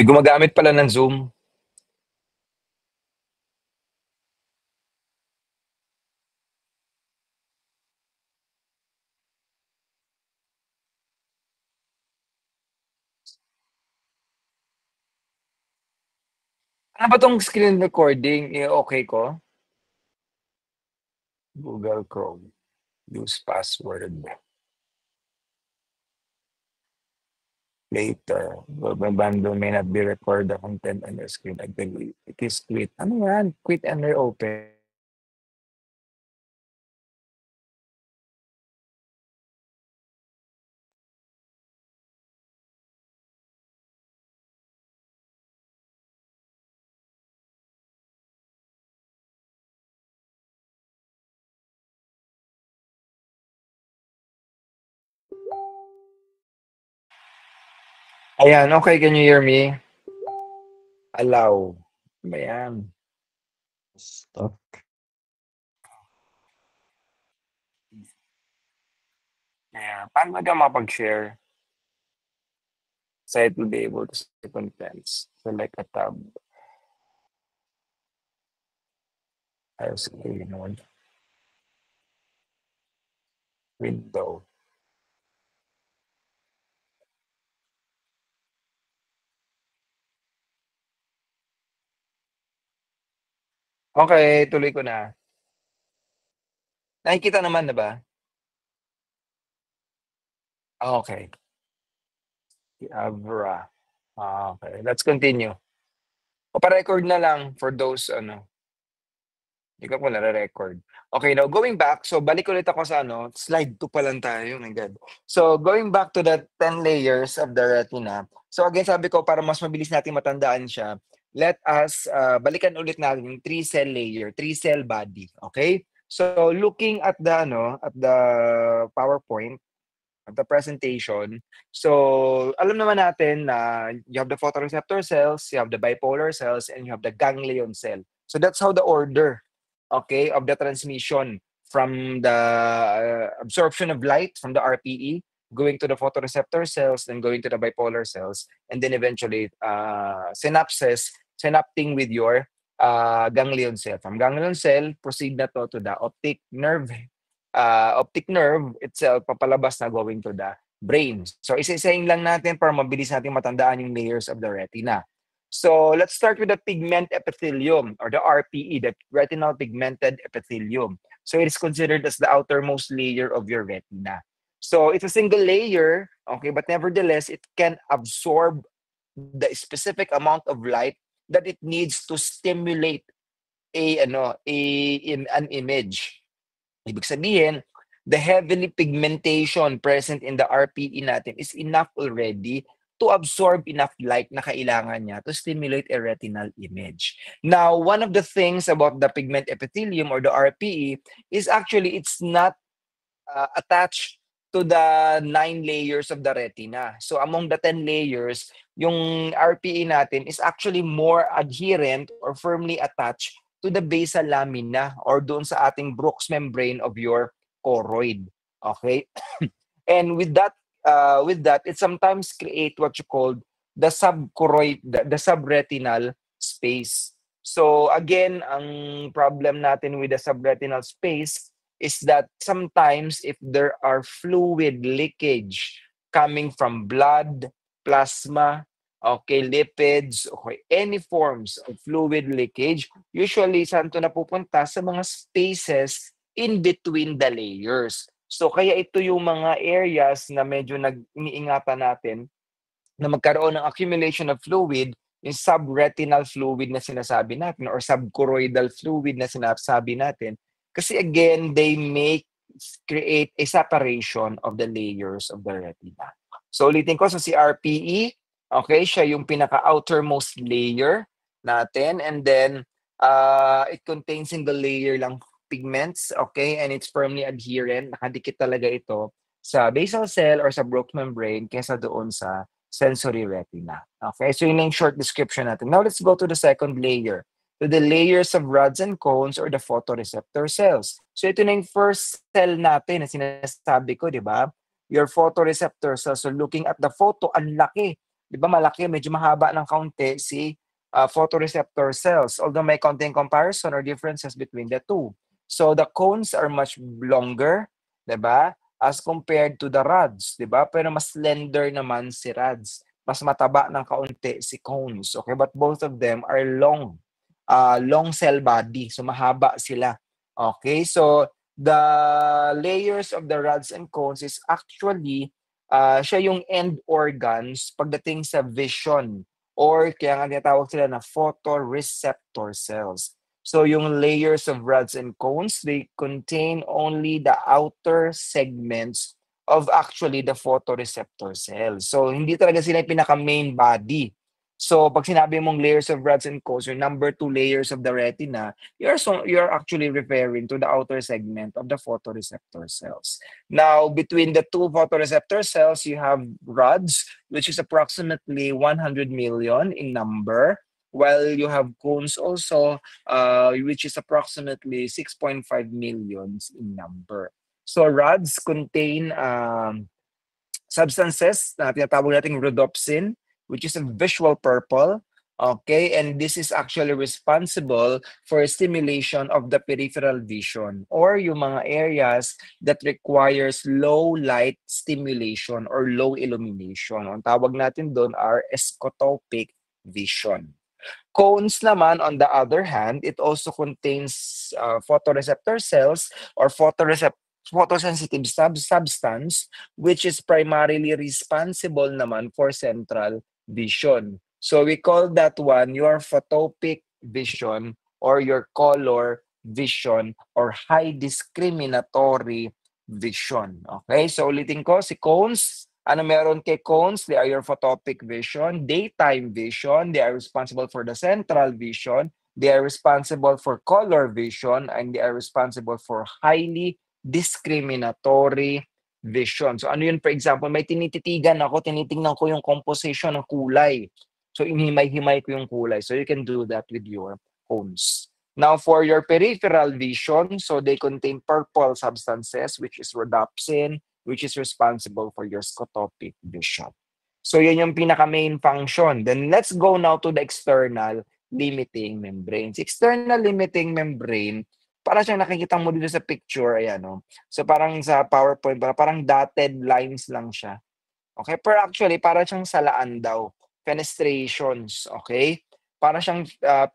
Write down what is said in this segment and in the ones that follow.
gumagamit pala ng Zoom. Ano ba 'tong screen recording, i-okey ko? Google Chrome, use password. Later, bundle may not be record the content on your screen. I believe it is quit. Ano yan? Quit and reopen. Ayan, okay, can you hear me? Allow. Ano ba yan? Stuck. Yeah, paano ka mapag-share? Site will be able to see contents. Select a tab. I'll screen on window. Okay, tuloy ko na. Nakikita naman na ba? Okay. Avra. Okay, let's continue. O pa-record na lang for those ano, hindi ko nare-record. Okay, now going back, so balik ulit ako sa ano, slide 2 pa lang tayo, my God. So going back to the 10 layers of the retina. So again, sabi ko para mas mabilis natin matandaan siya, let us balikan ulit natin yung 3-cell layer, 3-cell body, okay? So looking at the ano, at the PowerPoint, at the presentation. So, alam naman natin na you have the photoreceptor cells, you have the bipolar cells, and you have the ganglion cell. So that's how the order, okay, of the transmission from the absorption of light from the RPE going to the photoreceptor cells, then going to the bipolar cells, and then eventually synapting with your ganglion cell. From ganglion cell, proceed na to the optic nerve itself papalabas na going to the brain. So isa-isahin lang natin para mabilis natin matandaan yung layers of the retina. So let's start with the pigment epithelium or the RPE, the retinal pigmented epithelium. So it is considered as the outermost layer of your retina. So it's a single layer, okay, but nevertheless it can absorb the specific amount of light that it needs to stimulate an image. Ibig sabihin, the heavily pigmentation present in the RPE natin is enough already to absorb enough light na kailangan niya to stimulate a retinal image. Now, one of the things about the pigment epithelium or the RPE is actually it's not attached to the 9 layers of the retina. So among the 10 layers, yung RPE natin is actually more adherent or firmly attached to the basal lamina or doon sa ating Bruch's membrane of your choroid. Okay? And with that, it sometimes create what you call the subchoroid, the subretinal space. So again, ang problem natin with the subretinal space is that sometimes if there are fluid leakage coming from blood, plasma, okay, lipids, okay, any forms of fluid leakage, usually saan to napupunta? Sa mga spaces in between the layers. So kaya ito yung mga areas na medyo iniingatan natin na magkaroon ng accumulation of fluid, yung subretinal fluid na sinasabi natin or subchoroidal fluid na sinasabi natin. Kasi again, they create a separation of the layers of the retina. So ulitin ko, so si RPE, okay, siya yung pinaka-outermost layer natin, and then it contains single layer lang pigments, okay, and it's firmly adherent, nakadikit talaga ito sa basal cell or sa Bruch's membrane kesa doon sa sensory retina. Okay, so yun yung short description natin. Now let's go to the second layer, to the layers of rods and cones or the photoreceptor cells. So ito na yung first cell natin na sinasabi ko, di ba? Your photoreceptor cells. So looking at the photo, ang laki Di ba malaki, medyo mahaba ng kaunti si photoreceptor cells, although may konting comparison or differences between the two. So the cones are much longer, di ba? As compared to the rods, di ba? Pero mas slender naman si rods. Mas mataba ng kaunti si cones. Okay, but both of them are long cell body. So mahaba sila. Okay, so the layers of the rods and cones is actually siya yung end organs pagdating sa vision, or kaya nga tinatawag sila na photoreceptor cells. So yung layers of rods and cones, they contain only the outer segments of actually the photoreceptor cells. So hindi talaga sila yung pinaka-main body. So pag sinabi mong layers of rods and cones, yung number 2 layers of the retina, you're actually referring to the outer segment of the photoreceptor cells. Now, between the two photoreceptor cells, you have rods, which is approximately 100 million in number, while you have cones also, which is approximately 6.5 millions in number. So rods contain substances na tinatawag nating rhodopsin, which is a visual purple. Okay, and this is actually responsible for stimulation of the peripheral vision, or yung mga areas that requires low light stimulation or low illumination. Ang tawag natin doon are escotopic vision. Cones naman, on the other hand, it also contains photoreceptor cells or photosensitive substance, which is primarily responsible naman for central vision. So we call that one your photopic vision or your color vision or high discriminatory vision. Okay, so ulitin ko, si cones, ano meron kay cones? They are your photopic vision, daytime vision, they are responsible for the central vision, they are responsible for color vision, and they are responsible for highly discriminatory vision. So ano yun, for example, may tinititigan ako, tinitingnan ko yung composition ng kulay. So inhimay-himay ko yung kulay. So you can do that with your cones. Now, for your peripheral vision, so they contain purple substances, which is rhodopsin, which is responsible for your scotopic vision. So yan yung pinaka-main function. Then let's go now to the external limiting membranes. External limiting membrane, para siyang nakikita mo dito sa picture, ayan, no? So parang sa PowerPoint, parang dotted lines lang siya. Okay? Pero actually, para siyang salaan daw. Fenestrations, okay? Para siyang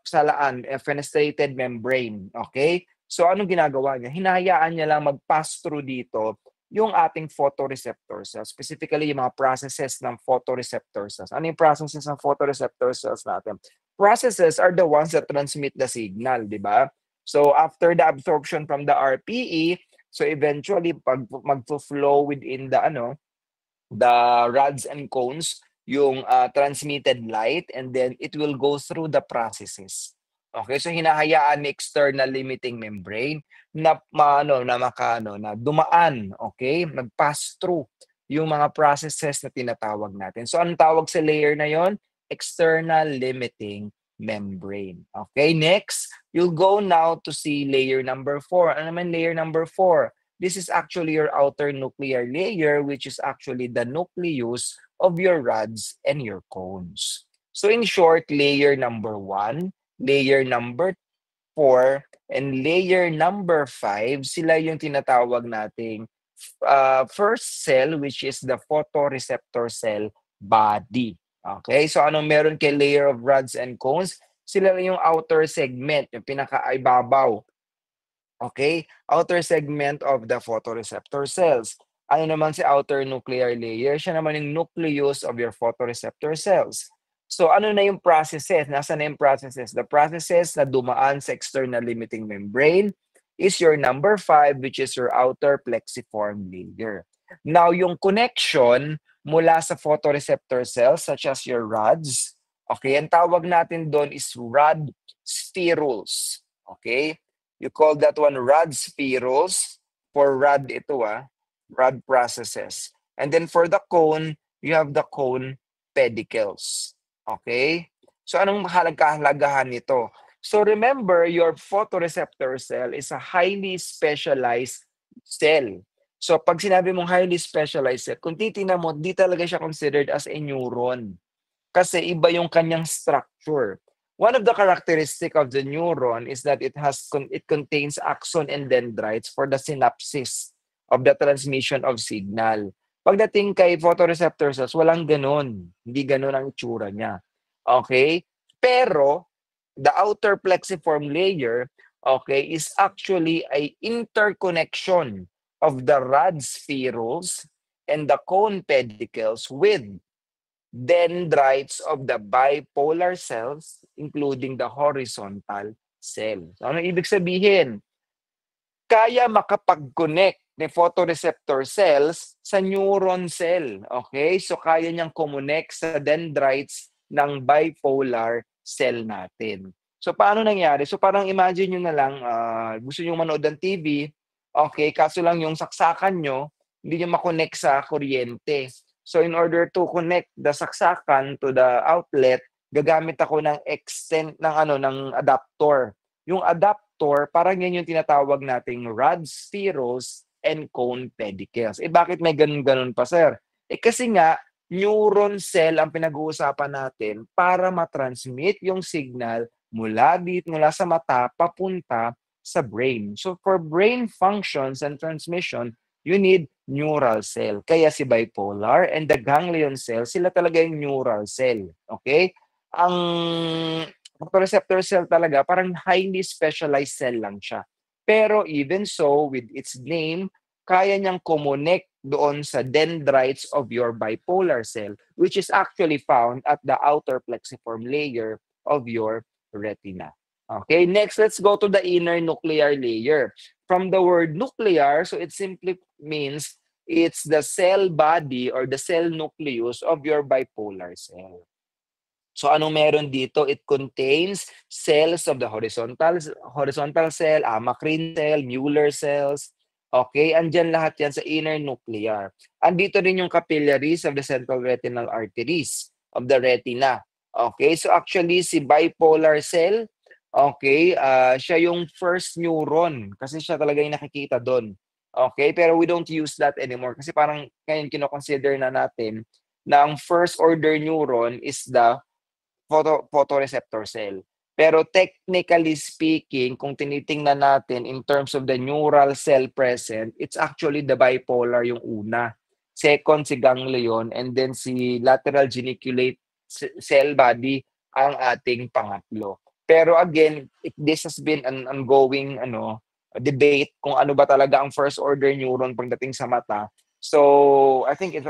salaan, fenestrated membrane, okay? So anong ginagawa niya? Hinahayaan niya lang mag-pass through dito yung ating photoreceptor cells, specifically yung mga processes ng photoreceptor cells. Ano yung processes ng photoreceptor cells natin? Processes are the ones that transmit the signal, di ba? So after the absorption from the RPE, so eventually pag magfo-flow within the rods and cones, yung transmitted light, and then it will go through the processes. Okay, so hinahayaan ni external limiting membrane na na dumaan, okay, mag-pass through yung mga processes na tinatawag natin. So anong tawag sa layer na yon? External limiting membrane. Okay, next, you'll go now to see layer number 4. Ano naman layer number 4? This is actually your outer nuclear layer, which is actually the nucleus of your rods and your cones. So in short, layer number 1, layer number 4, and layer number 5, sila yung tinatawag nating first cell, which is the photoreceptor cell body. Okay, so anong meron kay layer of rods and cones? Sila yung outer segment, yung pinaka-ibabaw. Okay, outer segment of the photoreceptor cells. Ano naman si outer nuclear layer? Siya naman yung nucleus of your photoreceptor cells. So ano na yung processes? Nasaan na yung processes? The processes na dumaan sa external limiting membrane is your number 5, which is your outer plexiform layer. Now, yung connection mula sa photoreceptor cells, such as your rods, okay, ang tawag natin doon is rod spherules. Okay? You call that one rod spherules. For rod ito rod processes. And then for the cone, you have the cone pedicles. Okay? So anong kahalagahan nito? So remember, your photoreceptor cell is a highly specialized cell. So pag sinabi mong highly specialized cell, kung titingnan mo, di talaga siya considered as a neuron. kasi iba yung kanyang structure. One of the characteristic of the neuron is that it contains axon and dendrites for the synapses of the transmission of signal. Pagdating kay photoreceptor cells, walang ganun. Hindi ganun ang itsura niya. Okay? Pero, the outer plexiform layer, okay, is actually a interconnection of the rod spherules and the cone pedicles with dendrites of the bipolar cells, including the horizontal cell. So, ano ibig sabihin? Kaya makapag-connect ni photoreceptor cells sa neuron cell. Okay? So, kaya niyang kumonek sa dendrites ng bipolar cell natin. So, paano nangyari? So, parang imagine nyo na lang, gusto nyo manood ng TV, okay, kaso lang yung saksakan nyo, hindi nyo makonect sa kuryente. So, in order to connect the saksakan to the outlet, gagamit ako ng ng adapter. Yung adapter, parang yan yung tinatawag nating rod spherules and cone pedicles. Bakit may ganun-ganun pa, sir? Kasi nga, neuron cell ang pinag-uusapan natin para matransmit yung signal mula sa mata papunta sa brain. So for brain functions and transmission, you need neural cell. Kaya si bipolar and the ganglion cell, sila talaga yung neural cell. Okay? Ang photoreceptor cell talaga, parang highly specialized cell lang siya. Pero even so, with its name, kaya niyang kumonek doon sa dendrites of your bipolar cell, which is actually found at the outer plexiform layer of your retina. Okay, next, let's go to the inner nuclear layer. From the word nuclear, so it simply means it's the cell body or the cell nucleus of your bipolar cell. So anong meron dito? It contains cells of the horizontal cell, amacrine cell, Mueller cells. Okay, andyan lahat yan sa inner nuclear. Andito rin yung capillaries of the central retinal arteries of the retina. Okay, so actually si bipolar cell, okay, siya yung first neuron kasi siya talaga yung nakikita doon. Okay, pero we don't use that anymore kasi parang ngayon kino-consider na natin na ang first order neuron is the photoreceptor cell. Pero technically speaking, kung tinitingnan natin in terms of the neural cell present, it's actually the bipolar yung una. Second, si ganglion, and then si lateral geniculate cell body ang ating pangatlo. Pero again, this has been an ongoing debate kung ano ba talaga ang first order neuron pagdating sa mata. So, I think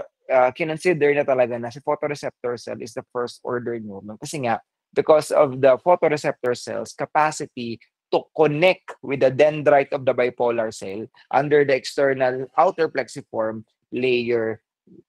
kinonsider na talaga na si photoreceptor cell is the first order neuron kasi nga because of the photoreceptor cell's capacity to connect with the dendrite of the bipolar cell under the external outer plexiform layer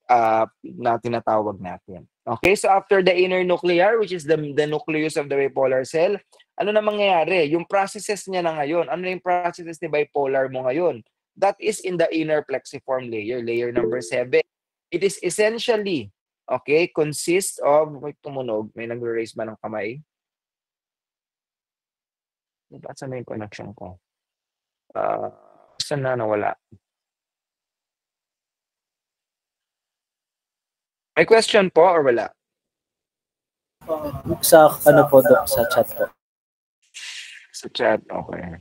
na tinatawag natin. Okay, so after the inner nuclear, which is the nucleus of the bipolar cell, ano na mangyayari? Yung processes niya na ngayon, ano yung processes ni bipolar mo ngayon? That is in the inner plexiform layer, layer number 7. It is essentially, okay, consists of, may tumunog, may nag-raise ba ng kamay? Saan na yung connection ko? Saan na nawala? May question po or wala? Sa ano po, Doc, sa chat po. Sa chat, okay.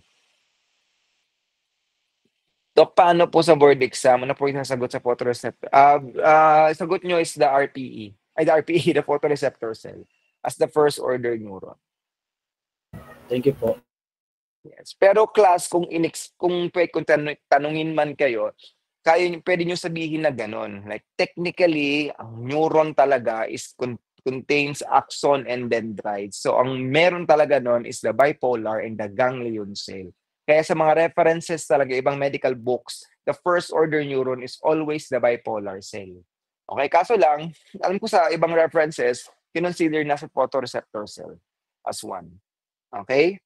Dok, paano po sa board exam? Ano po yung sasagot sa photoreceptor? Sagot nyo is the RPE. Ay, the RPE, the photoreceptor cell, as the first order neuron. Thank you po. Yes. Pero class, kung tanungin man kayo, pwede nyo sabihin na ganon. Like, technically, ang neuron talaga contains axon and dendrites. So, ang meron talaga nun is the bipolar and the ganglion cell. Kaya sa mga references talaga, ibang medical books, the first order neuron is always the bipolar cell. Okay, kaso lang, alam ko sa ibang references, kinonsider na sa photoreceptor cell as one. Okay?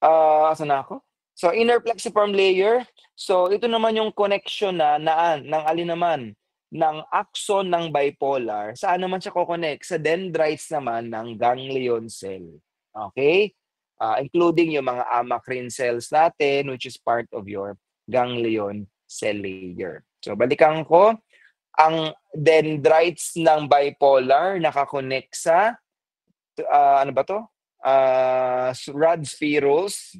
Saan na ako? So, inner plexiform layer. So, ito naman yung connection ng alin naman, ng axon ng bipolar. Saan naman siya ko-connect? Sa dendrites naman ng ganglion cell. Okay? Including yung mga amacrine cells natin, which is part of your ganglion cell layer. So, balikan ko. dendrites ng bipolar nakakonect sa ano ba 'to? Rod spherules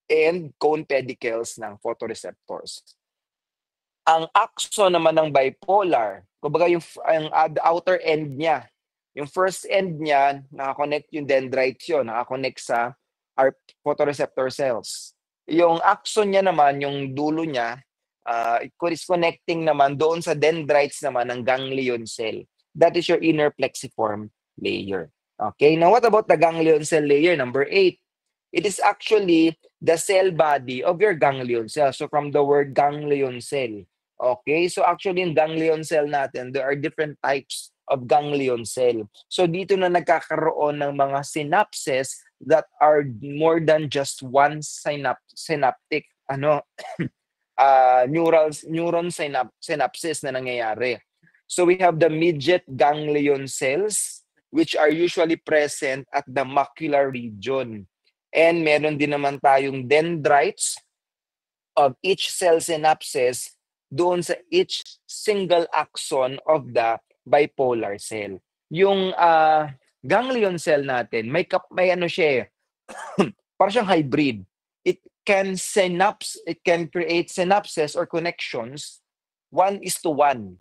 and cone pedicels ng photoreceptors. Ang axon naman ng bipolar, kumbaga ang outer end niya, yung first end niya, nakakonect yung dendrites yun, nakakonect sa our photoreceptor cells. Yung axon niya naman, yung dulo niya, is connecting naman doon sa dendrites naman ng ganglion cell. That is your inner plexiform layer. Okay, now what about the ganglion cell layer, number 8? It is actually the cell body of your ganglion cell. So from the word ganglion cell, okay, so actually yung ganglion cell natin, there are different types of ganglion cell. So dito na nagkakaroon ng mga synapses that are more than just one synaptic synapses na nangyayari. So we have the midget ganglion cells which are usually present at the macular region. And meron din naman tayong dendrites of each cell synapses doon sa each single axon of the bipolar cell. Yung ganglion cell natin, may ano siya parang siyang hybrid. It can create synapses or connections 1:1.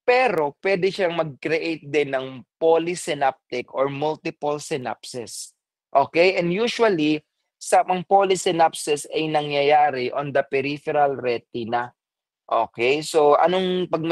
Pero pwede siyang mag-create din ng polysynaptic or multiple synapses. Okay? And usually, sa mga polysynapses ay nangyayari on the peripheral retina. Okay? So, pag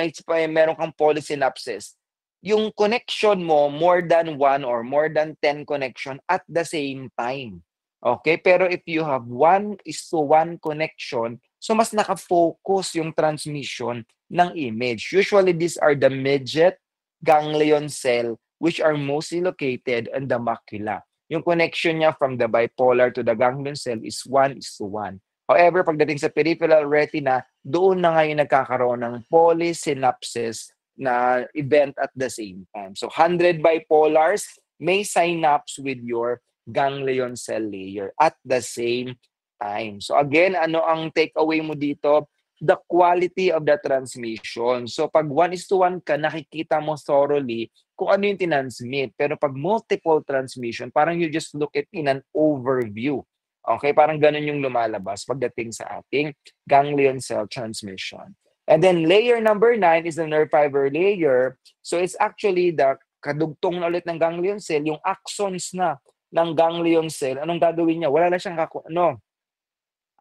meron kang polysynapses, yung connection mo, more than 1 or more than 10 connection at the same time. Okay? Pero if you have 1:1 connection, so mas nakafocus yung transmission ng image. Usually, these are the midget ganglion cell which are mostly located in the macula. Yung connection niya from the bipolar to the ganglion cell is 1:1. However, pagdating sa peripheral retina, doon na ngayon nagkakaroon ng polysynapses na event at the same time. So 100 bipolars may synapse with your ganglion cell layer at the same time. So again, ano ang takeaway mo dito? The quality of the transmission. So pag 1:1 ka, nakikita mo thoroughly kung ano yung tinansmit. Pero pag multiple transmission, parang you just look at in an overview. Okay, parang ganun yung lumalabas pagdating sa ating ganglion cell transmission. And then layer number 9 is the nerve fiber layer. So it's actually the kadugtong na ulit ng ganglion cell, yung axons na ng ganglion cell. Anong gagawin niya? Wala na siyang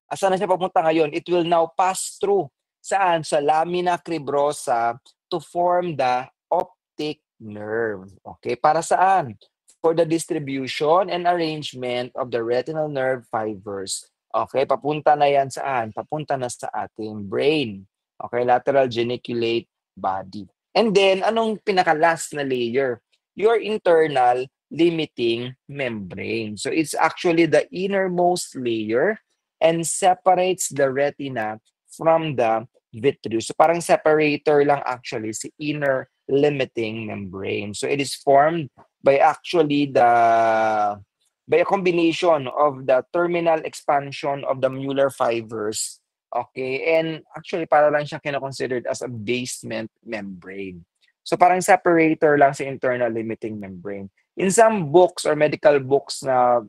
Asan na siya papunta ngayon? It will now pass through saan? Sa lamina cribrosa to form the optic nerve. Okay, para saan? For the distribution and arrangement of the retinal nerve fibers. Okay, papunta na yan saan? Papunta na sa ating brain. Okay, lateral geniculate body. And then, anong pinaka-last na layer? Your internal limiting membrane. So it's actually the innermost layer and separates the retina from the vitreous. So parang separator lang actually si inner limiting membrane. So it is formed by actually by a combination of the terminal expansion of the Mueller fibers. Okay, and actually para lang siya kina-considered as a basement membrane. So parang separator lang sa internal limiting membrane. In some books or medical books na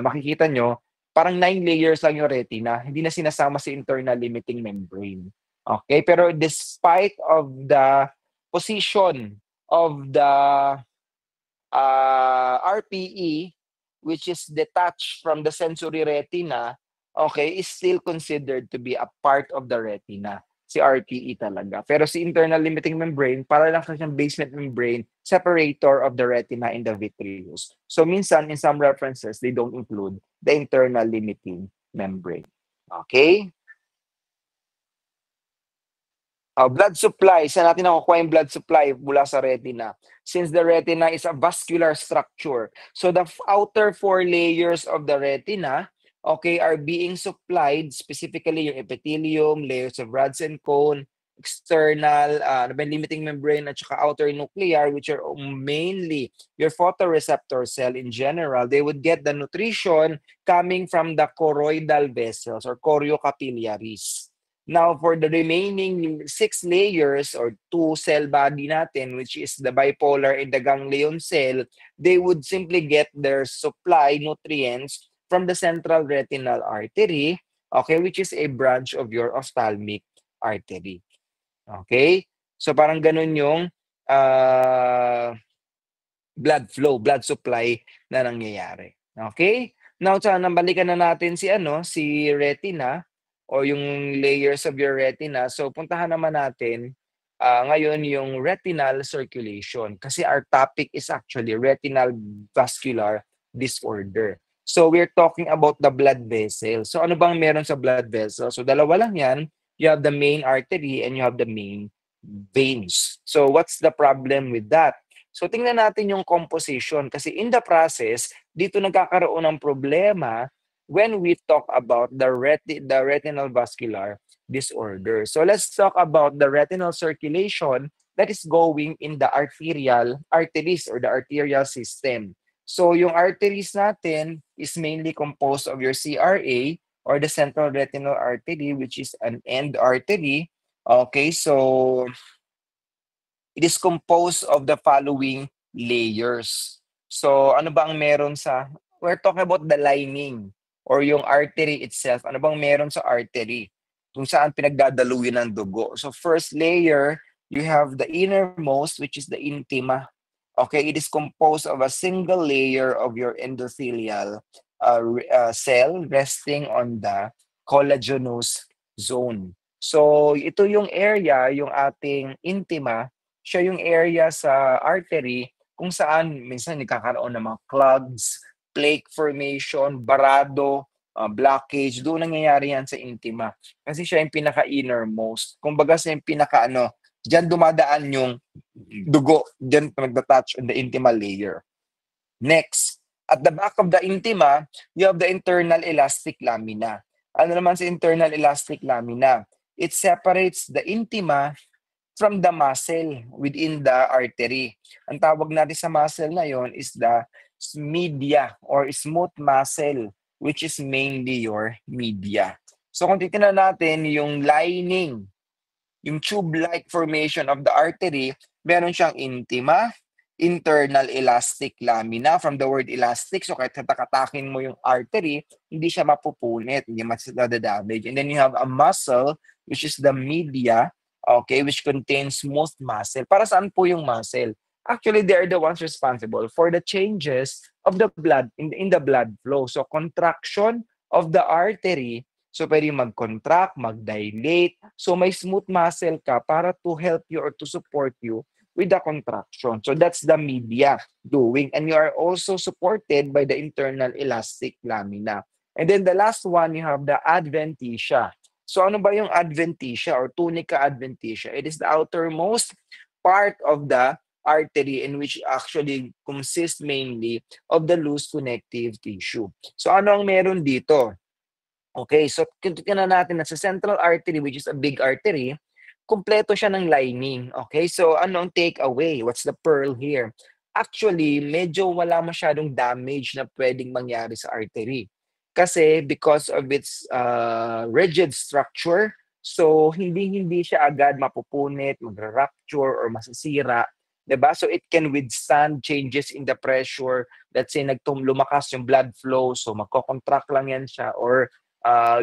makikita nyo, parang 9 layers lang yung retina, hindi na sinasama si internal limiting membrane. Okay, pero despite of the position of the RPE, which is detached from the sensory retina, okay, is still considered to be a part of the retina. Si RPE talaga. Pero si internal limiting membrane, para lang siyang basement membrane, separator of the retina in the vitreous. So minsan, in some references, they don't include the internal limiting membrane. Okay? Blood supply. Saan natin nakukuha yung blood supply mula sa retina? Since the retina is a vascular structure. So the outer 4 layers of the retina, okay, are being supplied, specifically yung epithelium, layers of rods and cone, external, limiting membrane, at saka outer nuclear, which are mainly your photoreceptor cell in general. They would get the nutrition coming from the choroidal vessels or choriocapillaries. Now, for the remaining 6 layers or 2 cell body natin, which is the bipolar and the ganglion cell, they would simply get their supply nutrients from the central retinal artery, okay, which is a branch of your ophthalmic artery. Okay? So parang ganun yung uh, blood flow, blood supply na nangyayari. Okay? Now, sana balikan na natin si retina o yung layers of your retina. So, puntahan naman natin ngayon yung retinal circulation kasi our topic is actually retinal vascular disorder. So, we're talking about the blood vessel. So, ano bang meron sa blood vessel? So, dalawa lang yan. You have the main artery and you have the main veins. So, what's the problem with that? So tingnan natin yung composition kasi in the process, dito nagkakaroon ng problema when we talk about the retinal vascular disorder. So let's talk about the retinal circulation that is going in the arteries or the arterial system. So yung arteries natin is mainly composed of your CRA or the central retinal artery, which is an end artery. Okay, so it is composed of the following layers. So, ano ba ang meron we're talking about the lining or yung artery itself. Ano bang meron sa artery? Kung saan pinagdadaluyan ng dugo. So, first layer, you have the innermost, which is the intima. Okay, it is composed of a single layer of your endothelial cell resting on the collagenous zone. So, ito yung area, yung ating intima, siya yung area sa artery kung saan minsan nagkakaroon ng mga clogs, plaque formation, barado, blockage. Doon nangyayari yan sa intima. Kasi siya yung pinaka-innermost. Kumbaga siya yung diyan dumadaan yung dugo, diyan nagda-touch on the intimal layer. Next, at the back of the intima, you have the internal elastic lamina. Ano naman sa internal elastic lamina? It separates the intima from the muscle within the artery. Ang tawag natin sa muscle na yon is the media or smooth muscle, which is mainly your media. So kung titingnan natin yung lining, yung tube-like formation of the artery, meron siyang intima, internal elastic lamina, from the word elastic, so kahit hatakatakin mo yung artery, hindi siya mapupunit, hindi damage. And then you have a muscle, which is the media, okay, which contains most muscle. Para saan po yung muscle? Actually, they are the ones responsible for the changes of the blood in the blood flow. So contraction of the artery, so pwede mag-contract, mag-dilate. So may smooth muscle ka para to help you or to support you with the contraction. So that's the media doing. And you are also supported by the internal elastic lamina. And then the last one, you have the adventitia. So ano ba yung adventitia or tunica adventitia? It is the outermost part of the artery in which actually consists mainly of the loose connective tissue. So ano ang meron dito? Okay, so tingnan natin na sa central artery, which is a big artery, kumpleto siya ng lining. Okay, so ano ang takeaway? What's the pearl here? Actually, medyo wala masyadong damage na pwedeng mangyari sa artery. Kasi because of its rigid structure, so hindi siya agad mapupunit, magra-rupture, or masisira. 'Di ba? So it can withstand changes in the pressure. Let's say lumakas yung blood flow, so magko-contract lang yan siya, or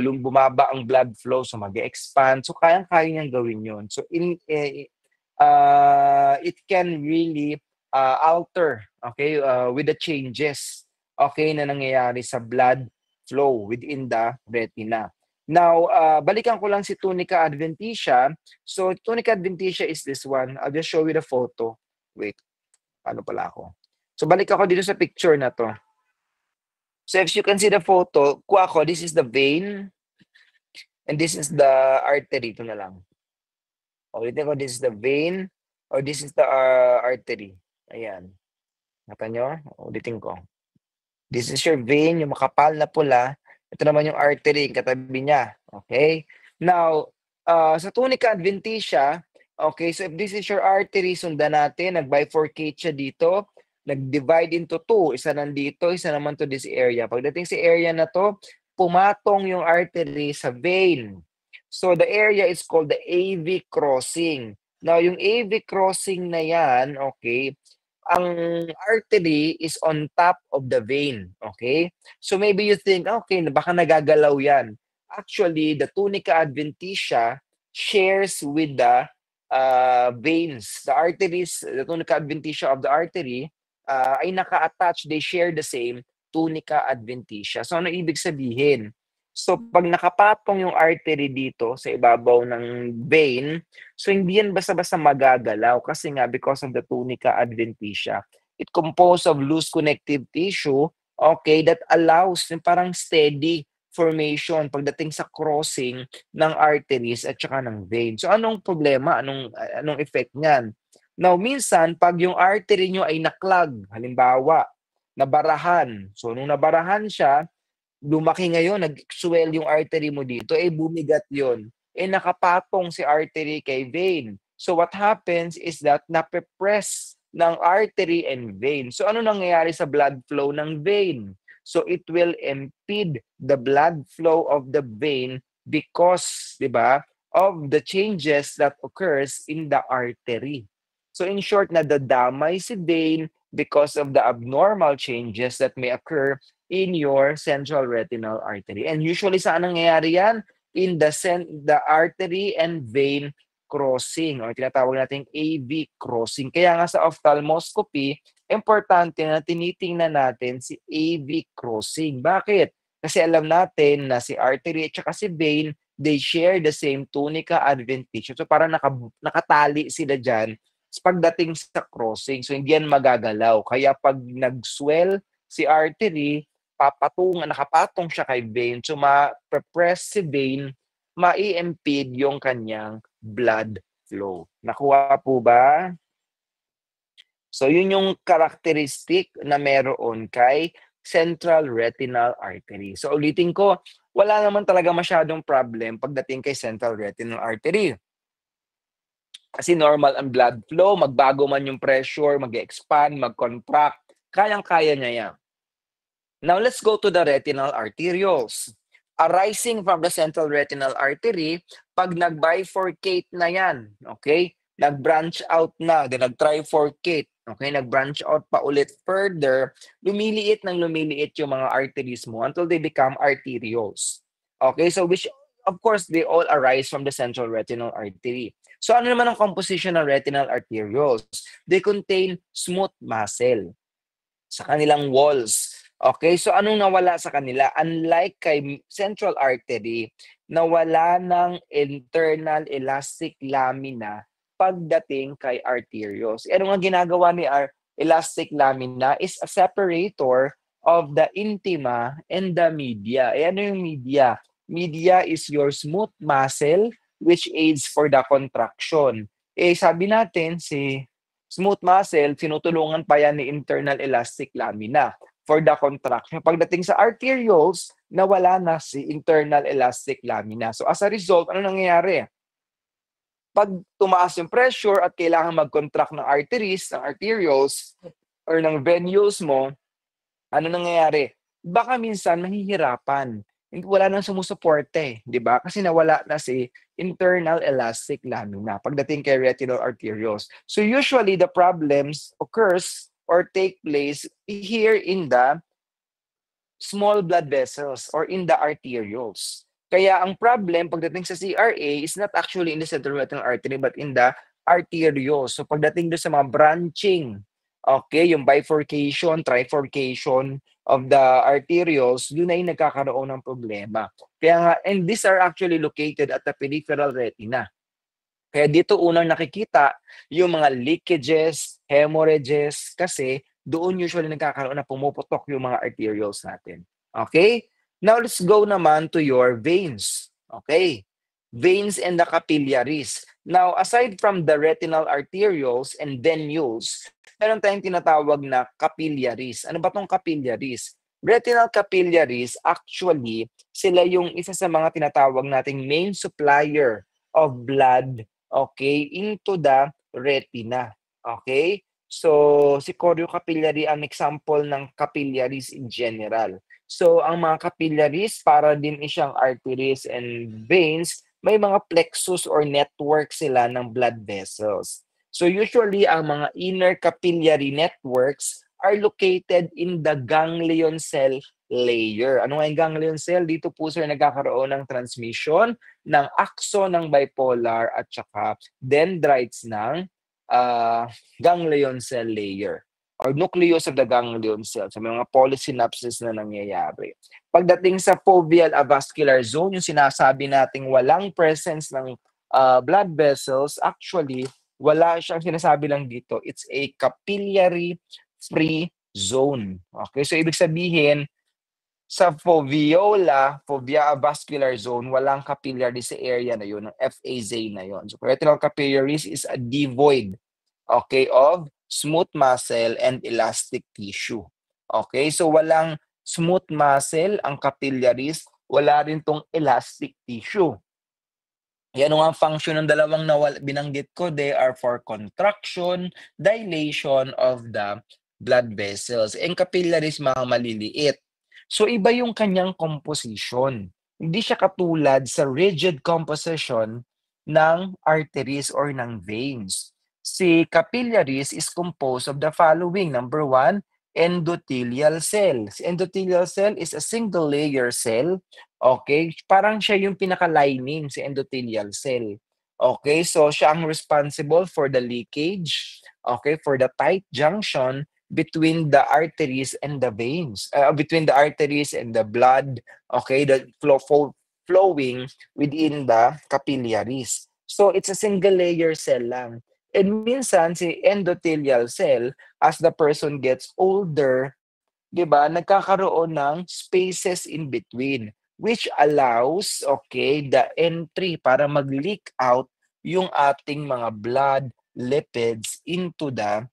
bumaba ang blood flow, so mag-expand. So kayang-kaya niyang gawin yun. So it can really alter, okay, with the changes, okay, na nangyayari sa blood flow within the retina. Now, balikan ko lang si tunica adventitia. So tunica adventitia is this one. I'll just show you the photo. Wait, ano pala ako? So balik ako dito sa picture na to. So if you can see the photo, kuha ko, this is the vein and this is the artery. Ito na lang. Ulitin ko, this is the vein or this is the artery. Ayan. Nakita nyo? Ulitin ko. This is your vein, yung makapal na pula. Ito naman yung artery, yung katabi niya. Okay? Now, sa tunica adventitia, okay, so if this is your artery, sundan natin, nag-bifurcate siya dito, nag-divide into two. Isa nandito, isa naman to this area. Pagdating sa area na to, pumatong yung artery sa vein. So the area is called the AV crossing. Now, yung AV crossing na yan, okay, ang artery is on top of the vein, okay? So maybe you think, okay, baka nagagalaw yan. Actually, the tunica adventitia shares with the veins. The arteries, the tunica adventitia of the artery ay naka-attach, they share the same tunica adventitia. So ano ibig sabihin? So pag nakapatong yung artery dito sa ibabaw ng vein, so hindi yan basta-basta magagalaw kasi nga because of the tunica adventitia. It composed of loose connective tissue, okay, that allows yung parang steady formation pagdating sa crossing ng arteries at saka ng vein. So anong problema? Anong effect niyan? Now, minsan, pag yung artery nyo ay naklag, halimbawa, nabarahan. So, nung nabarahan siya, lumaki ngayon, nag-swell yung artery mo dito, eh bumigat yon. Eh nakapatong si artery kay vein. So what happens is that nape-press ng artery and vein. So ano nangyayari sa blood flow ng vein? So it will impede the blood flow of the vein because, di ba, of the changes that occurs in the artery. So in short, nadadamay si vein because of the abnormal changes that may occur in your central retinal artery. And usually saan nangyayari yan? In the artery and vein crossing or tinatawag nating AV crossing. Kaya nga sa ophthalmoscopy, importante na tinitingnan natin si AV crossing. Bakit? Kasi alam natin na si artery at saka si vein, they share the same tunica adventitia. So parang nakatali sila dyan pagdating sa crossing. So hindi yan magagalaw. Kaya pag nag-swell si artery, nakapatong siya kay vein, so ma-press si vein, mai-impede yung kanyang blood flow. Nakuha po ba? So yun yung characteristic na meron kay central retinal artery. So ulitin ko, wala naman talaga masyadong problem pagdating kay central retinal artery. Kasi normal ang blood flow, magbago man yung pressure, mag-expand, mag-contract, kayang-kaya niya yan. Now, let's go to the retinal arterioles. Arising from the central retinal artery, pag nag-bifurcate na yan, okay? Nag-branch out na, then nag-trifurcate, okay? Nag-branch out pa ulit further, lumiliit yung mga arteries mo until they become arterioles. Okay, so which, of course, they all arise from the central retinal artery. So ano naman ang composition ng retinal arterioles? They contain smooth muscle sa kanilang walls. Okay, so anong nawala sa kanila? Unlike kay central artery, nawala ng internal elastic lamina pagdating kay arterioles. Ano nga ginagawa ni elastic lamina is a separator of the intima and the media. Ano yung media? Media is your smooth muscle which aids for the contraction. Sabi natin si smooth muscle, tinutulungan pa yan ni internal elastic lamina for the contraction. Pagdating sa arterioles, nawala na si internal elastic lamina. So as a result, ano nangyayari? Pag tumaas yung pressure at kailangan mag-contract ng arteries, ng arterioles, or ng venules mo, ano nangyayari? Baka minsan mahihirapan. Wala nang sumusuporte, di ba? Kasi nawala na si internal elastic lamina pagdating kay retinal arterioles. So usually the problems occurs or take place here in the small blood vessels or in the arterioles. Kaya ang problem pagdating sa CRA is not actually in the central retinal artery but in the arterioles. So pagdating doon sa mga branching, okay, yung bifurcation, trifurcation of the arterioles, yun ay nagkakaroon ng problema. Kaya nga, and these are actually located at the peripheral retina. Kaya dito unang nakikita yung mga leakages, hemorrhages, kasi doon usually nagkakaroon na pumuputok yung mga arterioles natin. Okay? Now let's go naman to your veins. Okay? Veins and the capillaries. Now, aside from the retinal arterioles and venules, meron tayong tinatawag na capillaries. Ano ba tong capillaries? Retinal capillaries, actually, sila yung isa sa mga tinatawag nating main supplier of blood, okay, into the retina. Okay? So, si choriocapillary ang example ng capillaries in general. So, ang mga capillaries, para din siyang arteries and veins, may mga plexus or network sila ng blood vessels. So usually, ang mga inner capillary networks are located in the ganglion cell layer. Ano nga yung ganglion cell? Dito po sir nagkakaroon ng transmission ng axon ng bipolar at saka dendrites ng ganglion cell layer or nucleus of the ganglion cell. So may mga polysynapses na nangyayari. Pagdating sa foveal avascular zone, yung sinasabi nating walang presence ng blood vessels, actually, wala siyang sinasabi lang dito. It's a capillary free zone. Okay, so ibig sabihin, sa fovea avascular zone, walang capillary sa area na yun, ng FAZ na yun. So retinal capillaries is a devoid, okay, of smooth muscle and elastic tissue. Okay, so walang smooth muscle ang capillaries, wala rin tong elastic tissue. Yan ang function ng dalawang binanggit ko. They are for contraction, dilation of the blood vessels. And capillaries, mga maliliit. So iba yung kanyang composition. Hindi siya katulad sa rigid composition ng arteries or ng veins. Si capillaries is composed of the following. Number one, endothelial cell. Si endothelial cell is a single layer cell. Okay, parang siya yung pinaka-lining si endothelial cell. Okay, so siya ang responsible for the leakage, okay, for the tight junction between the arteries and the veins, between the arteries and the blood, okay, the flowing within the capillaries. So it's a single layer cell lang. And minsan si endothelial cell, as the person gets older, 'di ba, nagkakaroon ng spaces in between, which allows, okay, the entry para mag-leak out yung ating mga blood lipids into the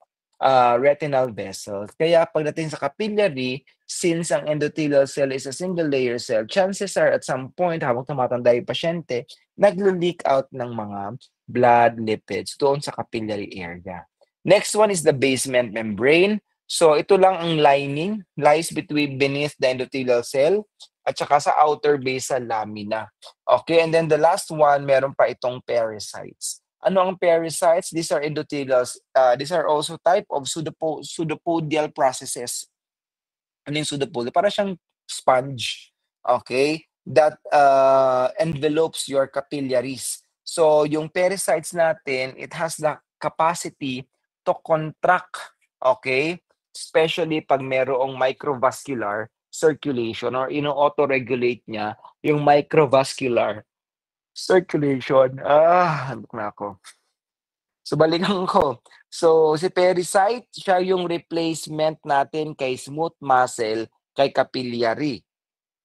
retinal vessels. Kaya pagdating sa capillary, since ang endothelial cell is a single layer cell, chances are at some point, habang tumatanda yung pasyente, naglo-leak out ng mga blood lipids doon sa capillary area. Next one is the basement membrane. So ito lang ang lining, lies beneath the endothelial cell at saka sa outer basal lamina. Okay, and then the last one, meron pa itong pericytes. Ano ang pericytes? These are endothelials. These are also type of pseudopodial processes. Ano yung pseudopodial? Para siyang sponge. Okay? That envelopes your capillaries. So yung pericytes natin, it has the capacity to contract, okay? Especially pag merong microvascular circulation or ino-auto-regulate niya yung microvascular circulation. Handok na ako. So balikan ko. So si pericyte, siya yung replacement natin kay smooth muscle, kay capillary.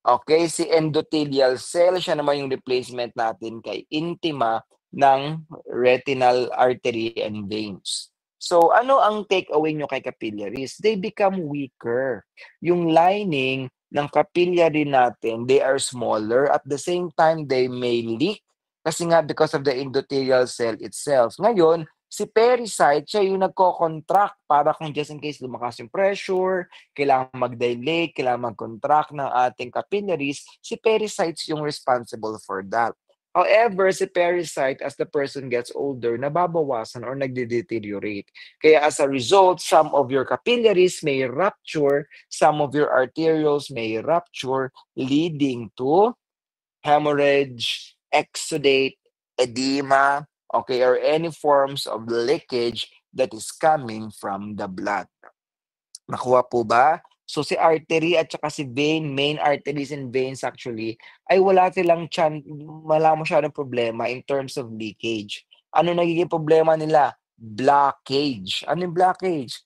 Okay, si endothelial cell, siya naman yung replacement natin kay intima ng retinal artery and veins. So ano ang takeaway nyo kay capillaries? They become weaker. Yung lining ng capillary natin, they are smaller. At the same time, they may leak kasi nga because of the endothelial cell itself. Ngayon, si pericyte, siya yung nagko-contract para kung just in case lumakas yung pressure, kailangan mag-dilate, kailangan mag-contract ng ating capillaries, si pericytes yung responsible for that. However, si pericyte, as the person gets older, nababawasan or nagde-deteriorate. Kaya as a result, some of your capillaries may rupture, some of your arterioles may rupture, leading to hemorrhage, exudate, edema, okay, or any forms of leakage that is coming from the blood. Nakuha po ba? So si artery at saka si vein, main arteries and veins actually, ay wala masyadong problema in terms of leakage. Ano nagiging problema nila? Blockage. Ano yung blockage?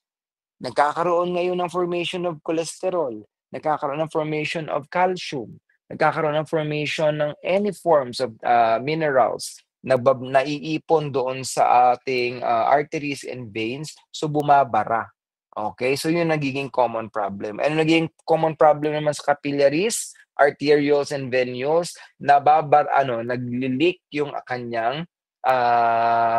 Nagkakaroon ngayon ng formation of cholesterol, nagkakaroon ng formation of calcium, nagkakaroon ng formation ng any forms of minerals na naiipon doon sa ating arteries and veins, so bumabara. Okay, so yun nagiging common problem. Ano nagiging common problem naman sa capillaries, arterioles and venules, nagli-leak yung kanyang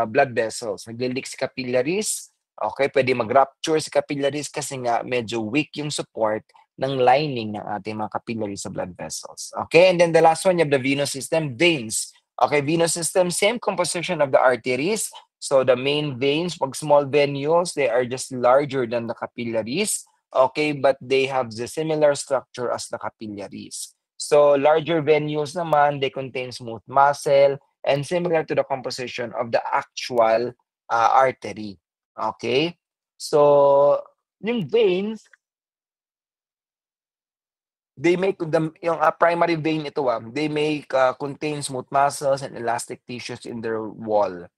blood vessels. Nagli-leak si capillaries. Okay, pwede mag-rupture si capillaries kasi nga medyo weak yung support ng lining ng ating mga capillaries sa blood vessels. Okay, and then the last one, you have the venous system, veins. Okay, venous system, same composition of the arteries. So the main veins, pag small venules, they are just larger than the capillaries. Okay, but they have the similar structure as the capillaries. So larger venules naman, they contain smooth muscle and similar to the composition of the actual artery. Okay? So yung veins, they make yung primary vein ito they make contain smooth muscles and elastic tissues in their wall.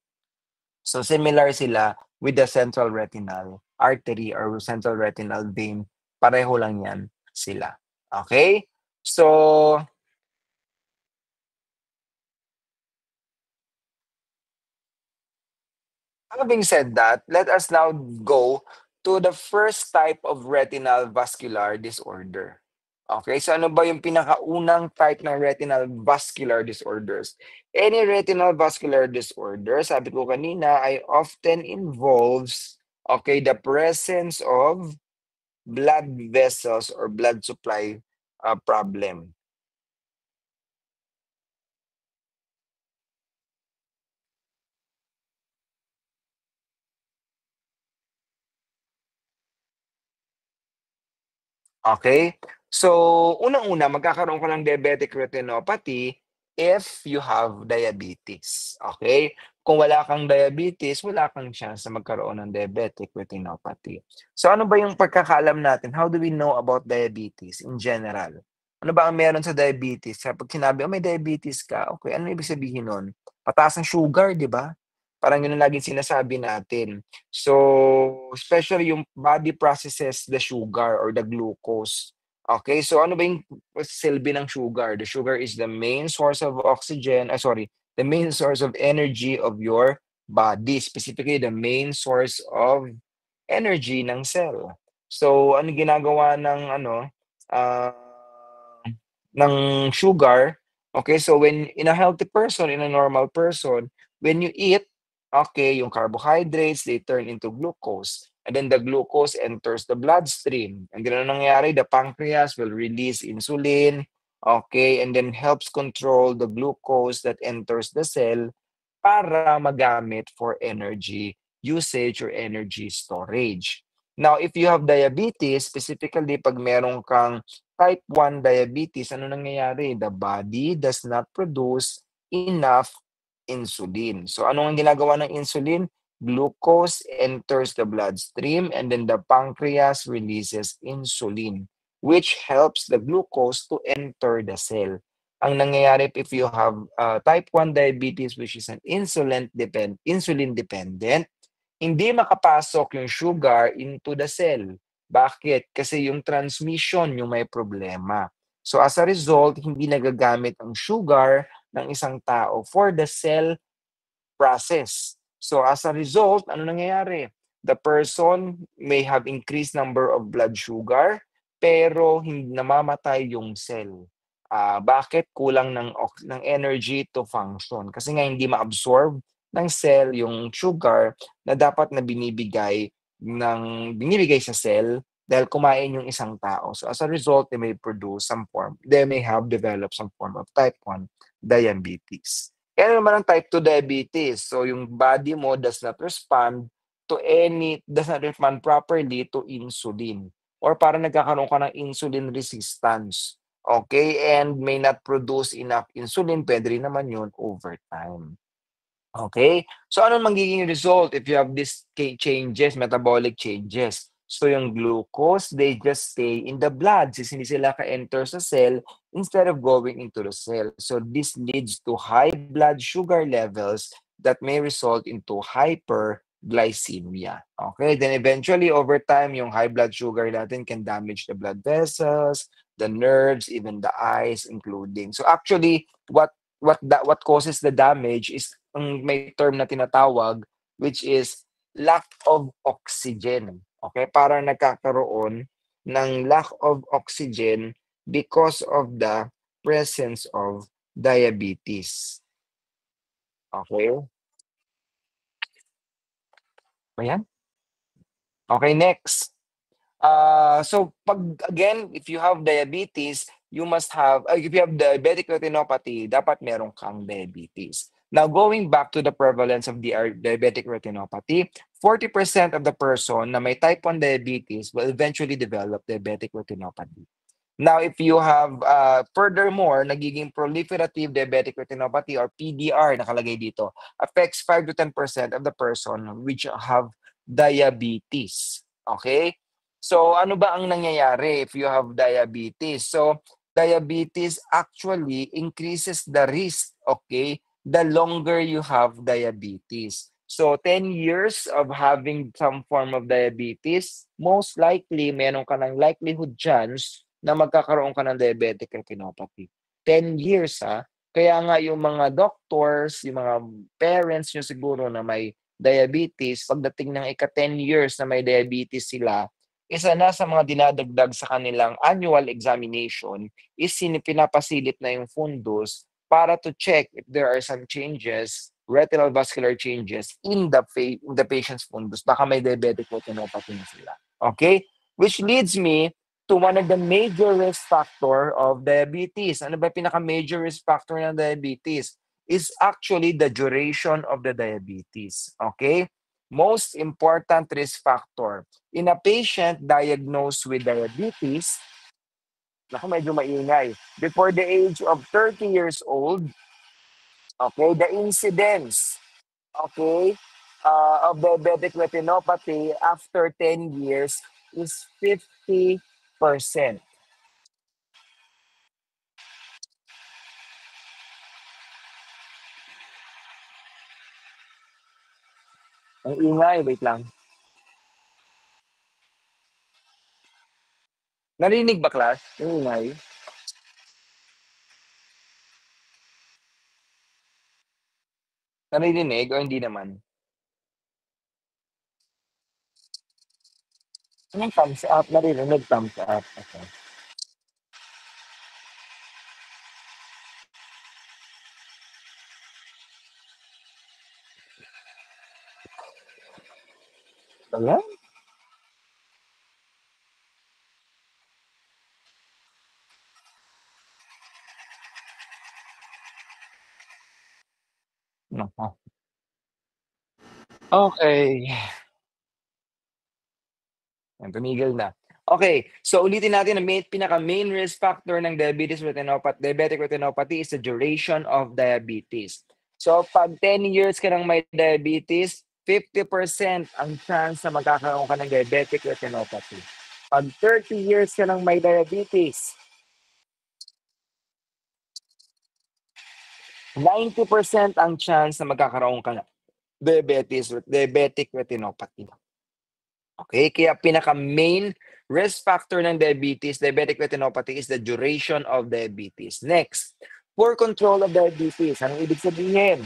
So similar sila with the central retinal artery or central retinal vein. Pareho lang yan sila. Okay? So, having said that, let us now go to the first type of retinal vascular disorder. Okay, so ano ba yung pinakaunang type ng retinal vascular disorders? Any retinal vascular disorder, sabi ko kanina, ay often involves, okay, the presence of blood vessels or blood supply problem. Okay? So, unang-una magkakaroon ka ng diabetic retinopathy if you have diabetes, okay? Kung wala kang diabetes, wala kang chance na magkaroon ng diabetic retinopathy. So, ano ba yung pagkakaalam natin? How do we know about diabetes in general? Ano ba ang meron sa diabetes? Kapag sinabi, "Oh, may diabetes ka," okay, ano ibig sabihin nun? Pataas ang sugar, 'di ba? Parang yun ang laging sinasabi natin. So, especially yung body processes the sugar or the glucose. Okay, so ano ba yung silbi ng sugar? The sugar is the main source of oxygen, sorry, the main source of energy of your body, specifically the main source of energy ng cell. So, ano ginagawa ng ah, ng sugar? Okay, so when in a healthy person, in a normal person, when you eat, okay, yung carbohydrates, they turn into glucose. And then the glucose enters the bloodstream. And then ano nangyayari? The pancreas will release insulin, okay, and then helps control the glucose that enters the cell para magamit for energy usage or energy storage. Now, if you have diabetes, specifically pag meron kang type 1 diabetes, ano nangyayari? The body does not produce enough insulin. So ano ang ginagawa ng insulin? Glucose enters the bloodstream and then the pancreas releases insulin, which helps the glucose to enter the cell. Ang nangyayari if you have type 1 diabetes, which is an insulin dependent, hindi makapasok yung sugar into the cell. Bakit? Kasi yung transmission yung may problema. So as a result, hindi nagagamit ang sugar ng isang tao for the cell process. So as a result, ano nangyayari? The person may have increased number of blood sugar, pero hindi namamatay yung cell. Bakit? Kulang ng energy to function. Kasi nga hindi ma-absorb ng cell yung sugar na dapat na binibigay sa cell dahil kumain yung isang tao. So as a result, they may have developed some form of type 1 diabetes. Kaya naman ang type 2 diabetes. So yung body mo does not respond properly to insulin or parang nagkakaroon ka ng insulin resistance. Okay? And may not produce enough insulin, pwede rin naman yun over time. Okay? So anong magiging result if you have these changes, metabolic changes? So yung glucose, they just stay in the blood since hindi sila ka-enter sa cell instead of going into the cell. So this leads to high blood sugar levels that may result into hyperglycemia. Okay? Then eventually, over time, yung high blood sugar natin can damage the blood vessels, the nerves, even the eyes, including. So actually, what causes the damage is ang may term na tinatawag, which is lack of oxygen. Okay? Parang nagkakaroon ng lack of oxygen because of the presence of diabetes. Okay? Ayan. Okay, next. So pag again, if you have diabetes, you must have, if you have diabetic retinopathy, dapat meron kang diabetes. Now, going back to the prevalence of the diabetic retinopathy, 40% of the person na may type 1 diabetes will eventually develop diabetic retinopathy. Now, if you have, furthermore, nagiging proliferative diabetic retinopathy or PDR, nakalagay dito, affects 5 to 10% of the person which have diabetes. Okay? So, ano ba ang nangyayari if you have diabetes? So, diabetes actually increases the risk, okay, the longer you have diabetes. So, 10 years of having some form of diabetes, most likely, meron ka ng likelihood chance na magkakaroon ka ng diabetic retinopathy. 10 years, ha? Kaya nga yung mga doctors, yung mga parents nyo siguro na may diabetes, pagdating ng ika-10 years na may diabetes sila, isa na sa mga dinadagdag sa kanilang annual examination is pinapasilip na yung fundus para to check if there are some changes, retinal vascular changes in the patient's fundus. Baka may diabetic retinopathy na sila. Okay? Which leads me to one of the major risk factor of diabetes. Ano ba pinaka-major risk factor ng diabetes? Is actually the duration of the diabetes. Okay? Most important risk factor. In a patient diagnosed with diabetes, naku, medyo maingay. Before the age of 30 years old, okay, the incidence, okay, of diabetic retinopathy after 10 years is 50%. Ang ingay, wait lang. Narinig ba, class? Ang ingay? Naririnig o hindi naman? Anong thumbs up? Naririnig thumbs up. Okay. Wala? Nako. Okay. Tumigil na. Okay, so ulitin natin ang pinaka-main risk factor ng diabetic retinopathy is the duration of diabetes. So pag 10 years ka nang may diabetes, 50% ang chance na magkakaroon ka ng diabetic retinopathy. Pag 30 years ka nang may diabetes, 90% ang chance na magkakaroon ka ng diabetic retinopathy. Okay, kaya pinaka-main risk factor ng diabetic retinopathy is the duration of diabetes. Next, poor control of diabetes. Anong ibig sabihin?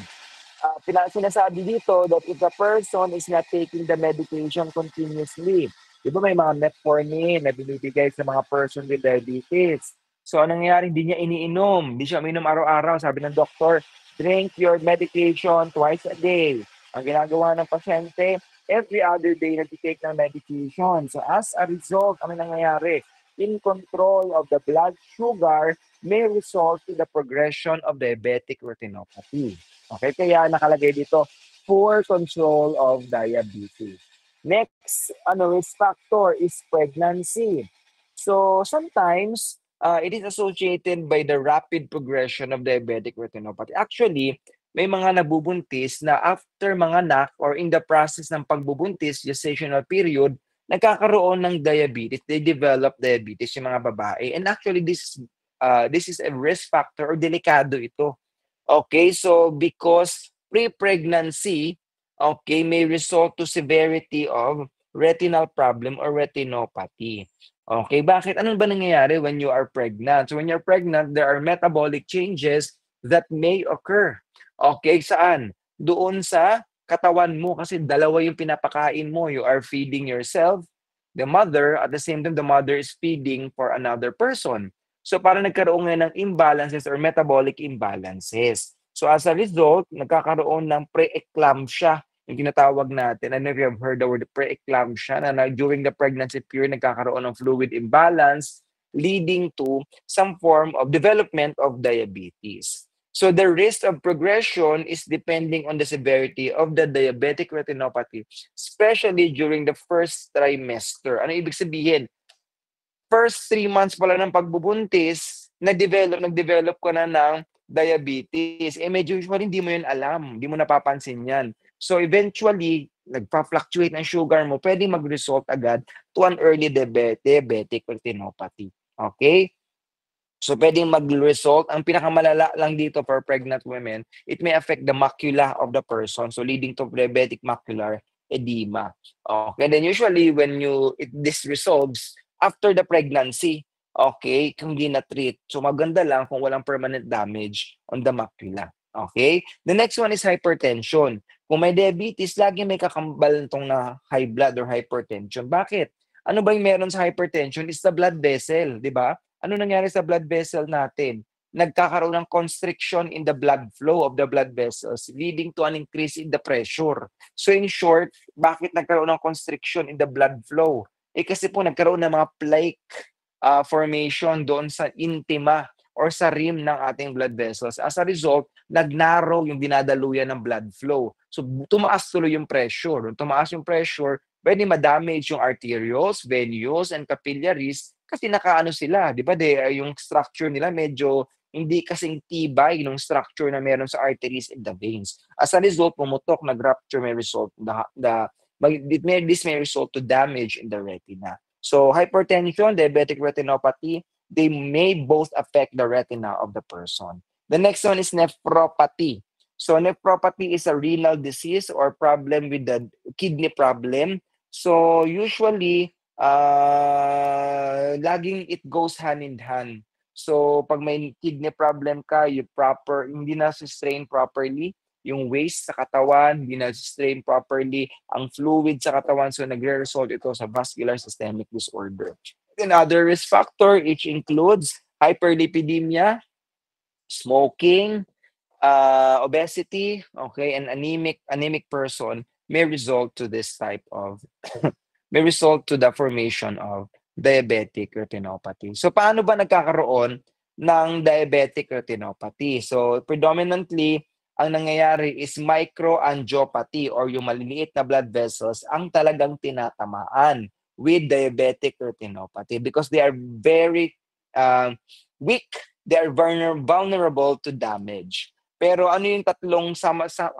Sinasabi dito that if the person is not taking the medication continuously, di ba may mga metformin na binibigay sa mga person with diabetes. So, anong nangyayari? Hindi niya iniinom. Hindi siya uminom araw-araw. Sabi ng doktor, drink your medication twice a day. Ang ginagawa ng pasyente, every other day nag-take ng medication. So, as a result, ano nangyayari? In control of the blood sugar may result in the progression of diabetic retinopathy. Okay, kaya nakalagay dito, poor control of diabetes. Next, risk factor is pregnancy. So sometimes, it is associated by the rapid progression of diabetic retinopathy. Actually, may mga nabubuntis na after manganak or in the process ng pagbubuntis, gestational period, nagkakaroon ng diabetes. They develop diabetes yung mga babae. And actually, this is a risk factor or delikado ito. Okay, so because pre-pregnancy, okay, may result to severity of retinal problem or retinopathy. Okay, bakit? Ano ba nangyayari when you are pregnant? So when you're pregnant, there are metabolic changes that may occur. Okay, saan? Doon sa katawan mo kasi dalawa yung pinapakain mo. You are feeding yourself, the mother, at the same time, the mother is feeding for another person. So para nagkaroon nga ng imbalances or metabolic imbalances. So as a result, nagkakaroon ng preeclampsia, yung tinatawag natin. I don't know if you have heard the word preeclampsia, na during the pregnancy period, nagkakaroon ng fluid imbalance, leading to some form of development of diabetes. So the risk of progression is depending on the severity of the diabetic retinopathy, especially during the first trimester. Ano ibig sabihin? First 3 months pala ng pagbubuntis, nag-develop ka na ng diabetes. Eh, medyo usually hindi mo yun alam, hindi mo napapansin yan. So eventually, nagpa-fluctuate ng sugar mo, pwedeng mag-result agad to an early diabetic retinopathy. Okay? So pwedeng mag-result, ang pinakamalala lang dito for pregnant women, it may affect the macula of the person, so leading to diabetic macular edema. Okay, then usually when this resolves after the pregnancy, okay, kung di na-treat. So maganda lang kung walang permanent damage on the macula. Okay? The next one is hypertension. Kung may diabetes, lagi may kakambal nitong na high blood or hypertension. Bakit? Ano ba yung meron sa hypertension? It's the blood vessel, di ba? Ano nangyari sa blood vessel natin? Nagkakaroon ng constriction in the blood flow of the blood vessels leading to an increase in the pressure. So in short, bakit nagkaroon ng constriction in the blood flow? Eh kasi po nagkaroon ng mga plaque formation doon sa intima or sa rim ng ating blood vessels. As a result, nag-narrow yung dinadaluyan ng blood flow. So tumaas tuloy yung pressure. Kung tumaas yung pressure, pwede ma-damage yung arterioles, venules, and capillaries kasi nakaano sila, di ba? Yung structure nila medyo hindi kasing tibay yung structure na meron sa arteries and the veins. As a result, pumutok, nag-rupture, may result, this may result to damage in the retina. So hypertension, diabetic retinopathy, they may both affect the retina of the person. The next one is nephropathy. So nephropathy is a renal disease or problem with the kidney problem. So usually, laging it goes hand in hand. So pag may kidney problem ka, hindi na strain properly yung waste sa katawan, hindi na strain properly ang fluid sa katawan, so nagre-result ito sa vascular systemic disorder. And other risk factor, which includes hyperlipidemia, smoking, obesity, okay, and anemic person may result to this type of may result to the formation of diabetic retinopathy. So paano ba nagkakaroon ng diabetic retinopathy? So predominantly, ang nangyayari is microangiopathy or yung maliliit na blood vessels ang talagang tinatamaan with diabetic retinopathy because they are very weak, they are vulnerable to damage. Pero ano yung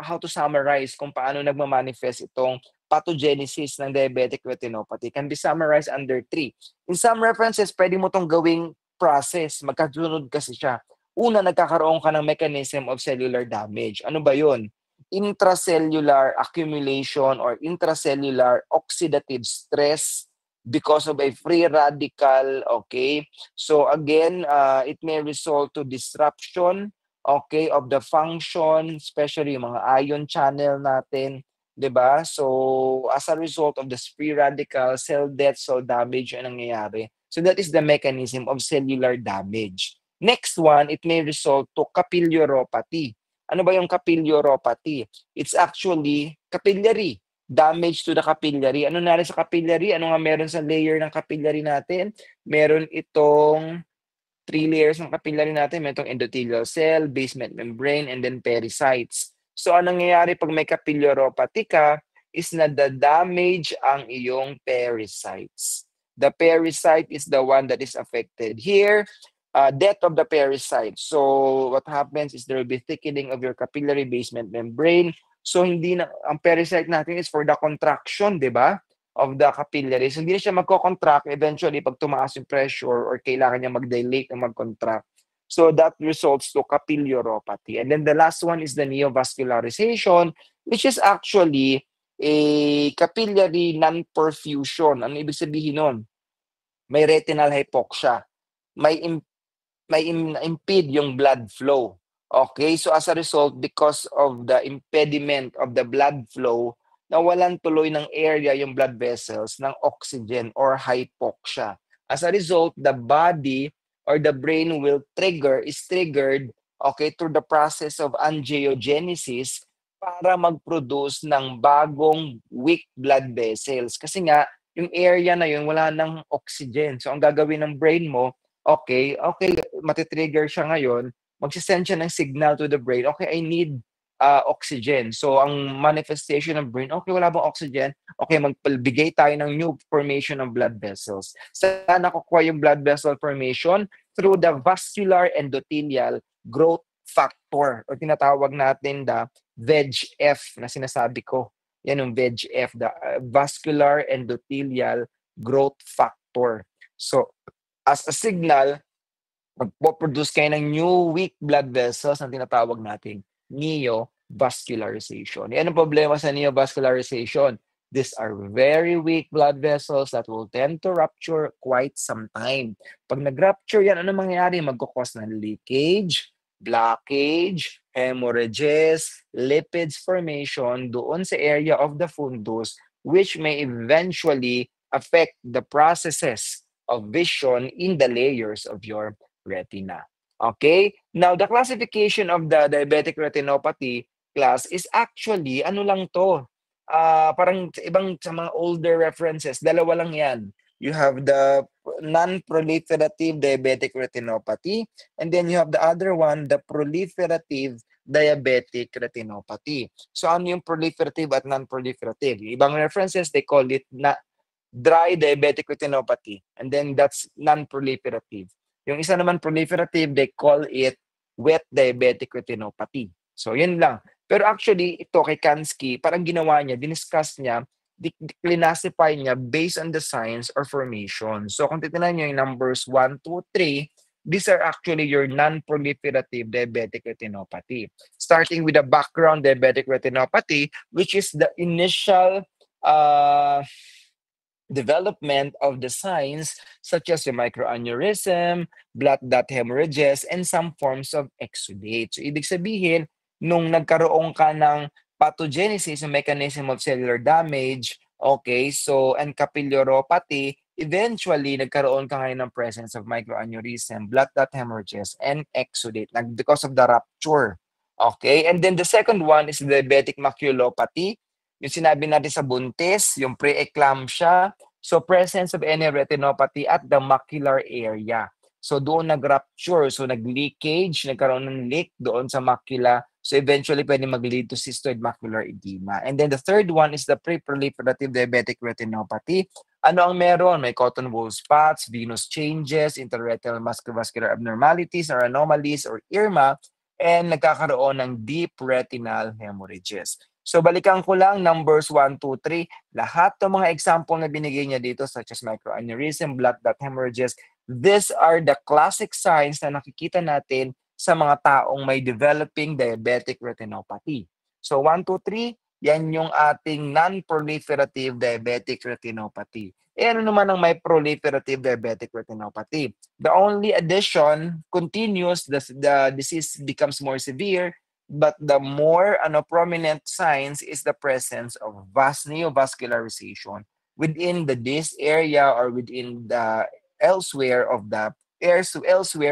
how to summarize kung paano nagmamanifest itong pathogenesis ng diabetic retinopathy can be summarized under 3. In some references, pwede mo itong gawing process. Magkasunod kasi siya. Una, nagkakaroon ka ng mechanism of cellular damage. Ano ba yun? Intracellular accumulation or intracellular oxidative stress because of a free radical, okay? So again, it may result to disruption, okay, of the function, especially yung mga ion channel natin, 'di ba? So as a result of the free radical, cell death, cell damage ang nangyayari. So that is the mechanism of cellular damage. Next one, it may result to capilloropathy. Ano ba yung capilloropathy? It's actually capillary damage to the capillary. Ano nangyari sa capillary? Ano nga meron sa layer ng capillary natin? Meron itong 3 layers ng capillary natin. Meron itong endothelial cell, basement membrane, and then pericytes. So, anong nangyayari pag may capilloropathy ka is na-damage ang iyong pericytes. The pericyte is the one that is affected. Here, death of the pericyte. So, what happens is there will be thickening of your capillary basement membrane. So, hindi na, ang pericyte natin is for the contraction, di ba? Of the capillaries. Hindi na siya magko-contract eventually pag tumaas yung pressure or kailangan niya mag-dilate o mag-contract. So that results to capilloropathy. And then the last one is the neovascularization, which is actually a capillary non-perfusion. Ano ibig sabihin nun? May retinal hypoxia. May impede yung blood flow. Okay, so as a result, because of the impediment of the blood flow, nawalan tuloy ng area yung blood vessels ng oxygen or hypoxia. As a result, the body or the brain is triggered, okay, through the process of angiogenesis para mag-produce ng bagong weak blood vessels. Kasi nga, yung area na yun wala ng oxygen. So ang gagawin ng brain mo, okay, matitrigger siya ngayon, magsisend siya ng signal to the brain, okay, I need oxygen. So ang manifestation ng brain, okay, wala bang oxygen? Okay, magbigay tayo ng new formation ng blood vessels. Saan nakukuha yung blood vessel formation? Through the vascular endothelial growth factor o tinatawag natin the VEGF na sinasabi ko. Yan yung VEGF, the vascular endothelial growth factor. So, as a signal, magpo-produce kayo ng new weak blood vessels na tinatawag nating neovascularization. Yan ang problema sa neovascularization. These are very weak blood vessels that will tend to rupture quite some time. Pag nag-rupture yan, ano mangyayari? Magkukos ng leakage, blockage, hemorrhages, lipids formation doon sa area of the fundus, which may eventually affect the processes of vision in the layers of your retina. Okay? Now, the classification of the diabetic retinopathy class is actually, ano lang to, parang sa mga older references, dalawa lang yan. You have the non-proliferative diabetic retinopathy, and then you have the other one, the proliferative diabetic retinopathy. So, ano yung proliferative at non-proliferative? Yung ibang references, they call it dry diabetic retinopathy, and then that's non-proliferative. Yung isa naman proliferative, they call it wet diabetic retinopathy. So, yun lang. Pero actually, ito kay Kansky, parang ginawa niya, diniscuss niya, classify niya based on the signs or formation. So, kung titignan niyo yung numbers 1, 2, 3, these are actually your non-proliferative diabetic retinopathy. Starting with the background diabetic retinopathy, which is the initial development of the signs such as yung microaneurysm, blood dot hemorrhages, and some forms of exudate. So, ibig sabihin, nung nagkaroon ka ng pathogenesis, yung mechanism of cellular damage, okay, so, and capilloropathy, eventually, nagkaroon ka ngayon ng presence of microaneurysm, blood dot hemorrhages, and exudate because of the rupture. Okay, and then the second one is diabetic maculopathy, yung sinabi natin sa buntis, yung preeclampsia, so presence of any retinopathy at the macular area. So doon nag-rupture, so nag-leakage, nagkaroon ng leak doon sa macula. So eventually pwede mag-lead to cystoid macular edema. And then the third one is the pre-proliferative diabetic retinopathy. Ano ang meron? May cotton wool spots, venous changes, interretinal vascular abnormalities or anomalies or IRMA, and nagkakaroon ng deep retinal hemorrhages. So balikan ko lang, numbers 1, 2, 3, lahat ng mga example na binigay niya dito such as microaneurysm, blood dot hemorrhages, these are the classic signs na nakikita natin sa mga taong may developing diabetic retinopathy. So 1, 2, 3, yan yung ating non-proliferative diabetic retinopathy. E ano naman ang may proliferative diabetic retinopathy? The only addition continues, the disease becomes more severe, but the more prominent signs is the presence of neovascularization within this area or within the elsewhere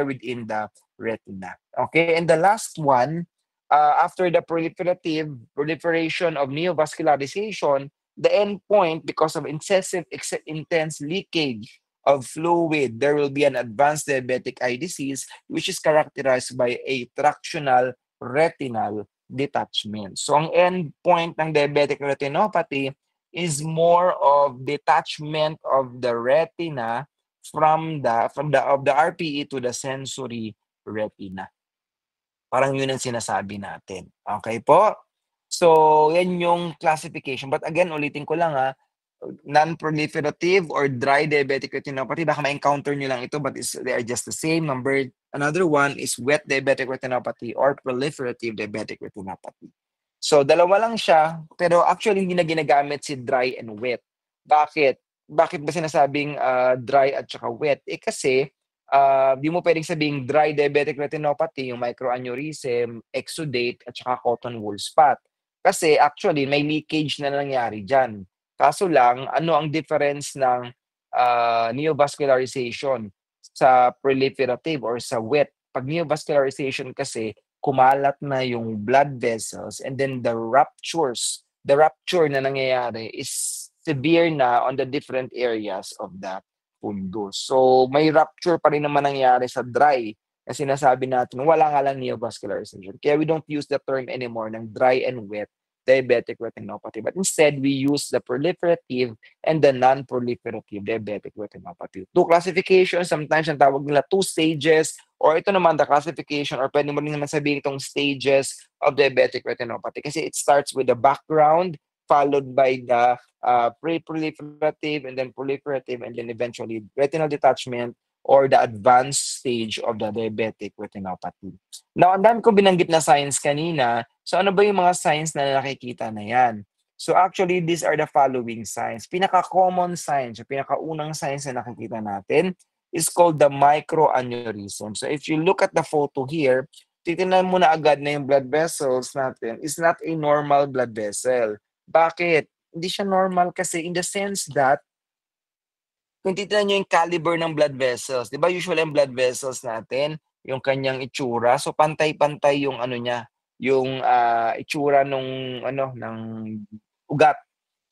within the retina. Okay, and the last one, after the proliferation of neovascularization, the end point, because of intense leakage of fluid, there will be an advanced diabetic eye disease, which is characterized by a tractional retinal detachment. So ang end point ng diabetic retinopathy is more of detachment of the retina from the RPE to the sensory retina. Parang yun ang sinasabi natin. Okay po? So, yan yung classification. But again, ulitin ko lang non-proliferative or dry diabetic retinopathy, baka ma-encounter nyo lang ito, but they are just the same number. Another one is wet diabetic retinopathy or proliferative diabetic retinopathy. So, dalawa lang siya, pero actually hindi na ginagamit si dry and wet. Bakit? Bakit ba sinasabing dry at saka wet? Kasi, di mo pwedeng sabing dry diabetic retinopathy, yung microaneurysm, exudate, at saka cotton wool spot. Kasi actually, may leakage na nangyari dyan. Kaso lang, ano ang difference ng neovascularization sa proliferative or sa wet? Pag neovascularization kasi, kumalat na yung blood vessels and then the rupture na nangyayari is severe na on the different areas of the fundus. So may rupture pa rin naman nangyari sa dry na sinasabi natin, wala nga lang neovascularization. Kaya we don't use the term anymore ng dry and wet diabetic retinopathy. But instead, we use the proliferative and the non-proliferative diabetic retinopathy. Two classifications, sometimes ang tawag nila two stages, or ito naman the classification, or pwede mo rin naman sabihin itong stages of diabetic retinopathy. Kasi it starts with the background, followed by the pre-proliferative, and then proliferative, and then eventually retinal detachment, or the advanced stage of the diabetic retinopathy. Now, ang dami ko binanggit na signs kanina. So, ano ba yung mga signs na nakikita na yan? So, actually, these are the following signs. Pinaka-common signs, o pinaka-unang signs na nakikita natin is called the microaneurysm. So, if you look at the photo here, titingnan mo na agad na yung blood vessels natin is not a normal blood vessel. Bakit? Hindi siya normal kasi in the sense that kung titignan niyo yung caliber ng blood vessels, 'di ba usually ang blood vessels natin, yung kanyang itsura, so pantay-pantay yung ano niya, yung itsura nung ano ng ugat.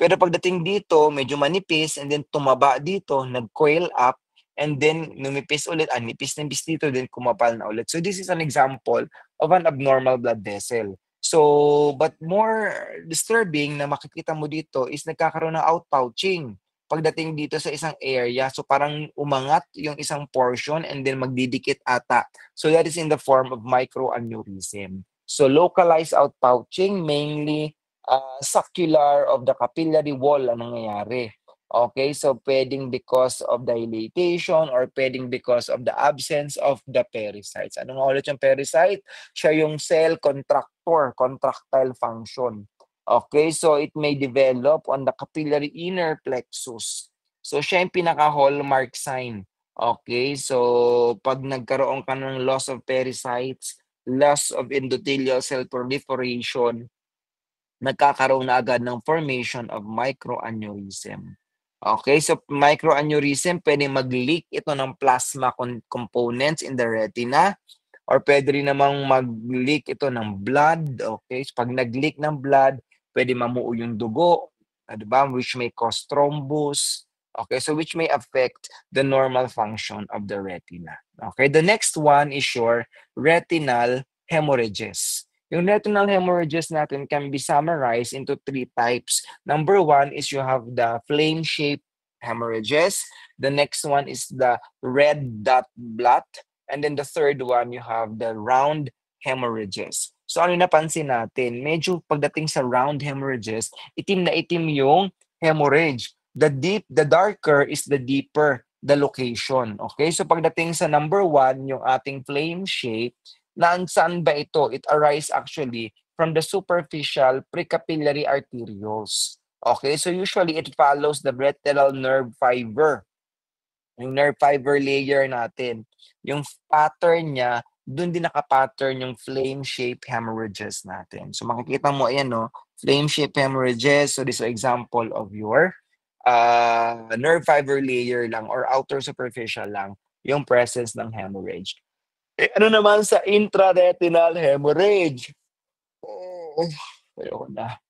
Pero pagdating dito, medyo manipis and then tumaba dito, nag-coil up and then numipis ulit, nipis dito, then kumapal na ulit. So this is an example of an abnormal blood vessel. So, but more disturbing na makikita mo dito is nagkakaroon ng outpouching pagdating dito sa isang area. So parang umangat yung isang portion and then magdidikit ata. So that is in the form of microaneurysm. So localized outpouching, mainly succular of the capillary wall ang nangyayari. Okay, so pwedeng because of dilatation or pwedeng because of the absence of the pericytes. Ano nga ulit yung pericyte? Siya yung cell contractor, contractile function. Okay, so it may develop on the capillary inner plexus. So siya yung pinaka-hallmark sign. Okay, so pag nagkaroon ka ng loss of pericytes, loss of endothelial cell proliferation, nagkakaroon na agad ng formation of microaneurysm. Okay, so microaneurysm, pwede mag-leak ito ng plasma components in the retina or pwede rin namang mag-leak ito ng blood. Okay, so pag nag-leak ng blood, pwede mamuo yung dugo, diba? Which may cause thrombus. Okay, so which may affect the normal function of the retina. Okay, the next one is your retinal hemorrhages. Yung retinal hemorrhages natin can be summarized into three types. Number one is you have the flame-shaped hemorrhages. The next one is the red dot blot. And then the third one, you have the round hemorrhages. So ano napansin natin? Medyo pagdating sa round hemorrhages, itim na itim yung hemorrhage. The darker is the deeper the location. Okay? So pagdating sa number one, yung ating flame shape, saan ba ito? It arises actually from the superficial precapillary arterioles. Okay? So usually it follows the retinal nerve fiber. Yung nerve fiber layer natin. Yung pattern niya, dun din nakapattern yung flame-shaped hemorrhages natin. So makikita mo, ayan no, flame-shaped hemorrhages. So this is an example of your nerve fiber layer lang or outer superficial lang yung presence ng hemorrhage. Ano naman sa intraretinal hemorrhage? Oh, ayoko na.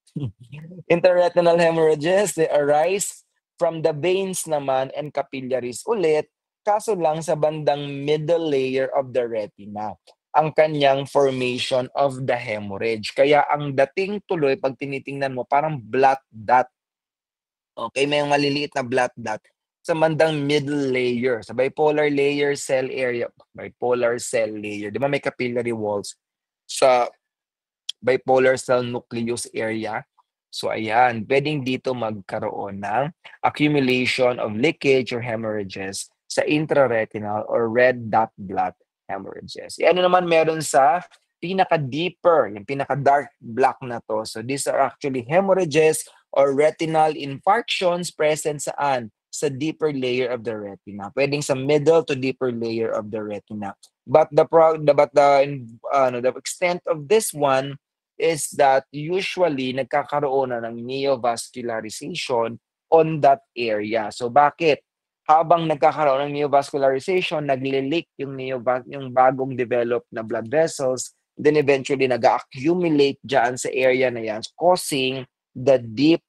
Intraretinal hemorrhages, they arise from the veins naman and capillaries ulit, kaso lang sa bandang middle layer of the retina ang kanyang formation of the hemorrhage. Kaya ang dating tuloy, pag tinitingnan mo, parang blood dot. Okay, may maliliit na blood dot sa bandang middle layer, sa bipolar layer cell area, bipolar cell layer. Di ba may capillary walls sa bipolar cell nucleus area? So ayan, pwedeng dito magkaroon ng accumulation of leakage or hemorrhages sa intraretinal or red dot blot hemorrhages. Ano naman meron sa pinaka-deeper, yung pinaka-dark black na to. So these are actually hemorrhages or retinal infarctions present saan? Sa deeper layer of the retina. Pwedeng sa middle to deeper layer of the retina. But the extent of this one is that usually nagkakaroon na ng neovascularization on that area. So bakit? Habang nagkakaroon ng neovascularization, nagle-leak yung bagong developed na blood vessels, then eventually nag-accumulate dyan sa area na yan, causing the deep,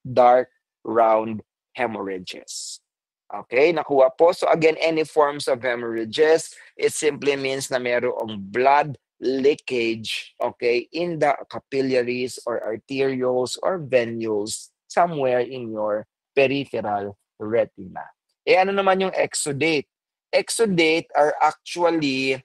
dark round hemorrhages. Okay, nakuha po. So again, any forms of hemorrhages, it simply means na mayroong blood leakage, okay, in the capillaries or arterioles or venules somewhere in your peripheral retina. Ano naman yung exudate? Exudate are actually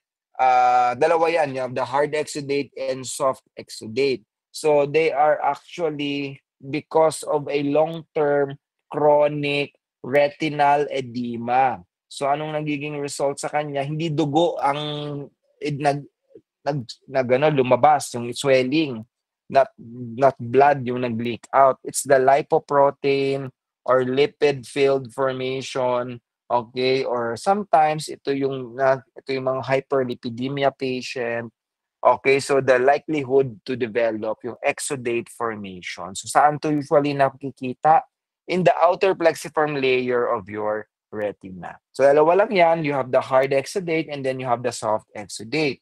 dalawa yan. You have the hard exudate and soft exudate. So they are actually because of a long-term chronic retinal edema. So anong nagiging result sa kanya? Hindi dugo ang lumabas, yung swelling, not blood yung nag-leak out. It's the lipoprotein or lipid filled formation, okay? Or sometimes ito yung mga hyperlipidemia patient. Okay, so the likelihood to develop yung exudate formation. So saan to usually nakikita? In the outer plexiform layer of your retina. So dalawa lang yan, you have the hard exudate and then you have the soft exudate.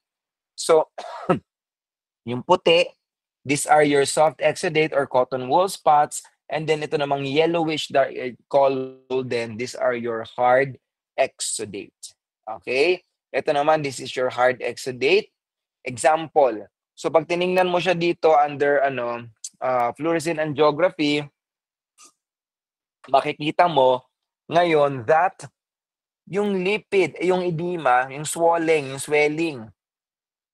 So yung puti, these are your soft exudate or cotton wool spots. And then ito namang yellowish dark golden, these are your hard exudate. Okay? Ito naman, this is your hard exudate. Example. So pag tiningnan mo siya dito under fluorescein angiography, makikita mo ngayon that yung lipid, yung edema, yung swelling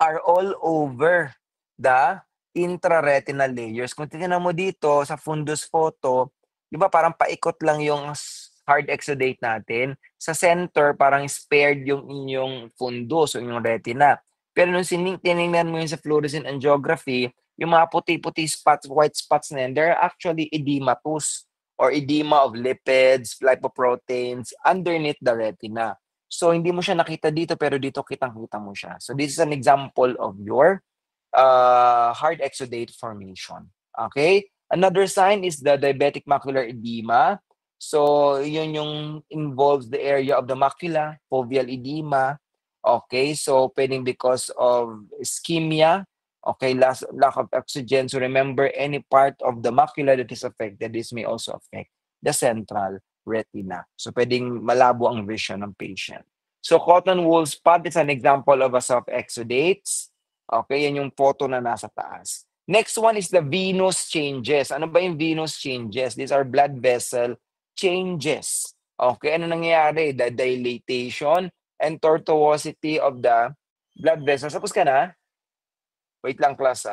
are all over the intraretinal layers. Kung tingnan mo dito sa fundus photo, di ba parang paikot lang yung hard exudate natin. Sa center, parang spared yung inyong fundus o yung retina. Pero nung tinignan mo yun sa fluorescein angiography, yung mga puti-puti spots, white spots na yan, they're actually edematous or edema of lipids, lipoproteins underneath the retina. So, hindi mo siya nakita dito, pero dito kitang-kita mo siya. So, this is an example of your hard exudate formation. Okay? Another sign is the diabetic macular edema. So, yun yung involves the area of the macula, foveal edema. Okay? So, pwedeng because of ischemia. Okay? Lack of oxygen. So, remember, any part of the macula that is affected, this may also affect the central retina. So, pwedeng malabo ang vision ng patient. So, cotton wool spot is an example of a soft exudates. Okay, yan yung photo na nasa taas. Next one is the venous changes. Ano ba yung venous changes? These are blood vessel changes. Okay, ano nangyayari? The dilatation and tortuosity of the blood vessels. Tapos ka na? Wait lang, class,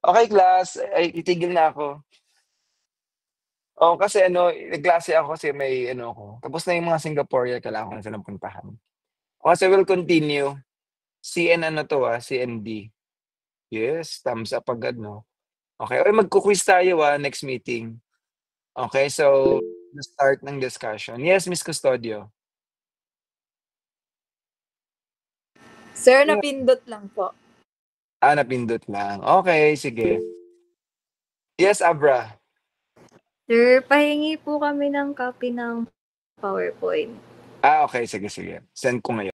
Okay, class. Ay, itigil na ako. Oo, kasi ano, nagklase ako kasi may ano ako, tapos na yung mga Singaporean, kailangan ko na silang puntahan. Kasi we'll continue. CN ano 'to, CND. Yes, thumbs up agad 'no. Okay, uy magku-quiz tayo, next meeting. Okay, so the start ng discussion. Yes, Miss Custodio. Sir, napindot lang po. Napindot lang. Okay, sige. Yes, Abra. Sir, pahingi po kami ng copy ng PowerPoint. Okay, sige. Send ko ngayon.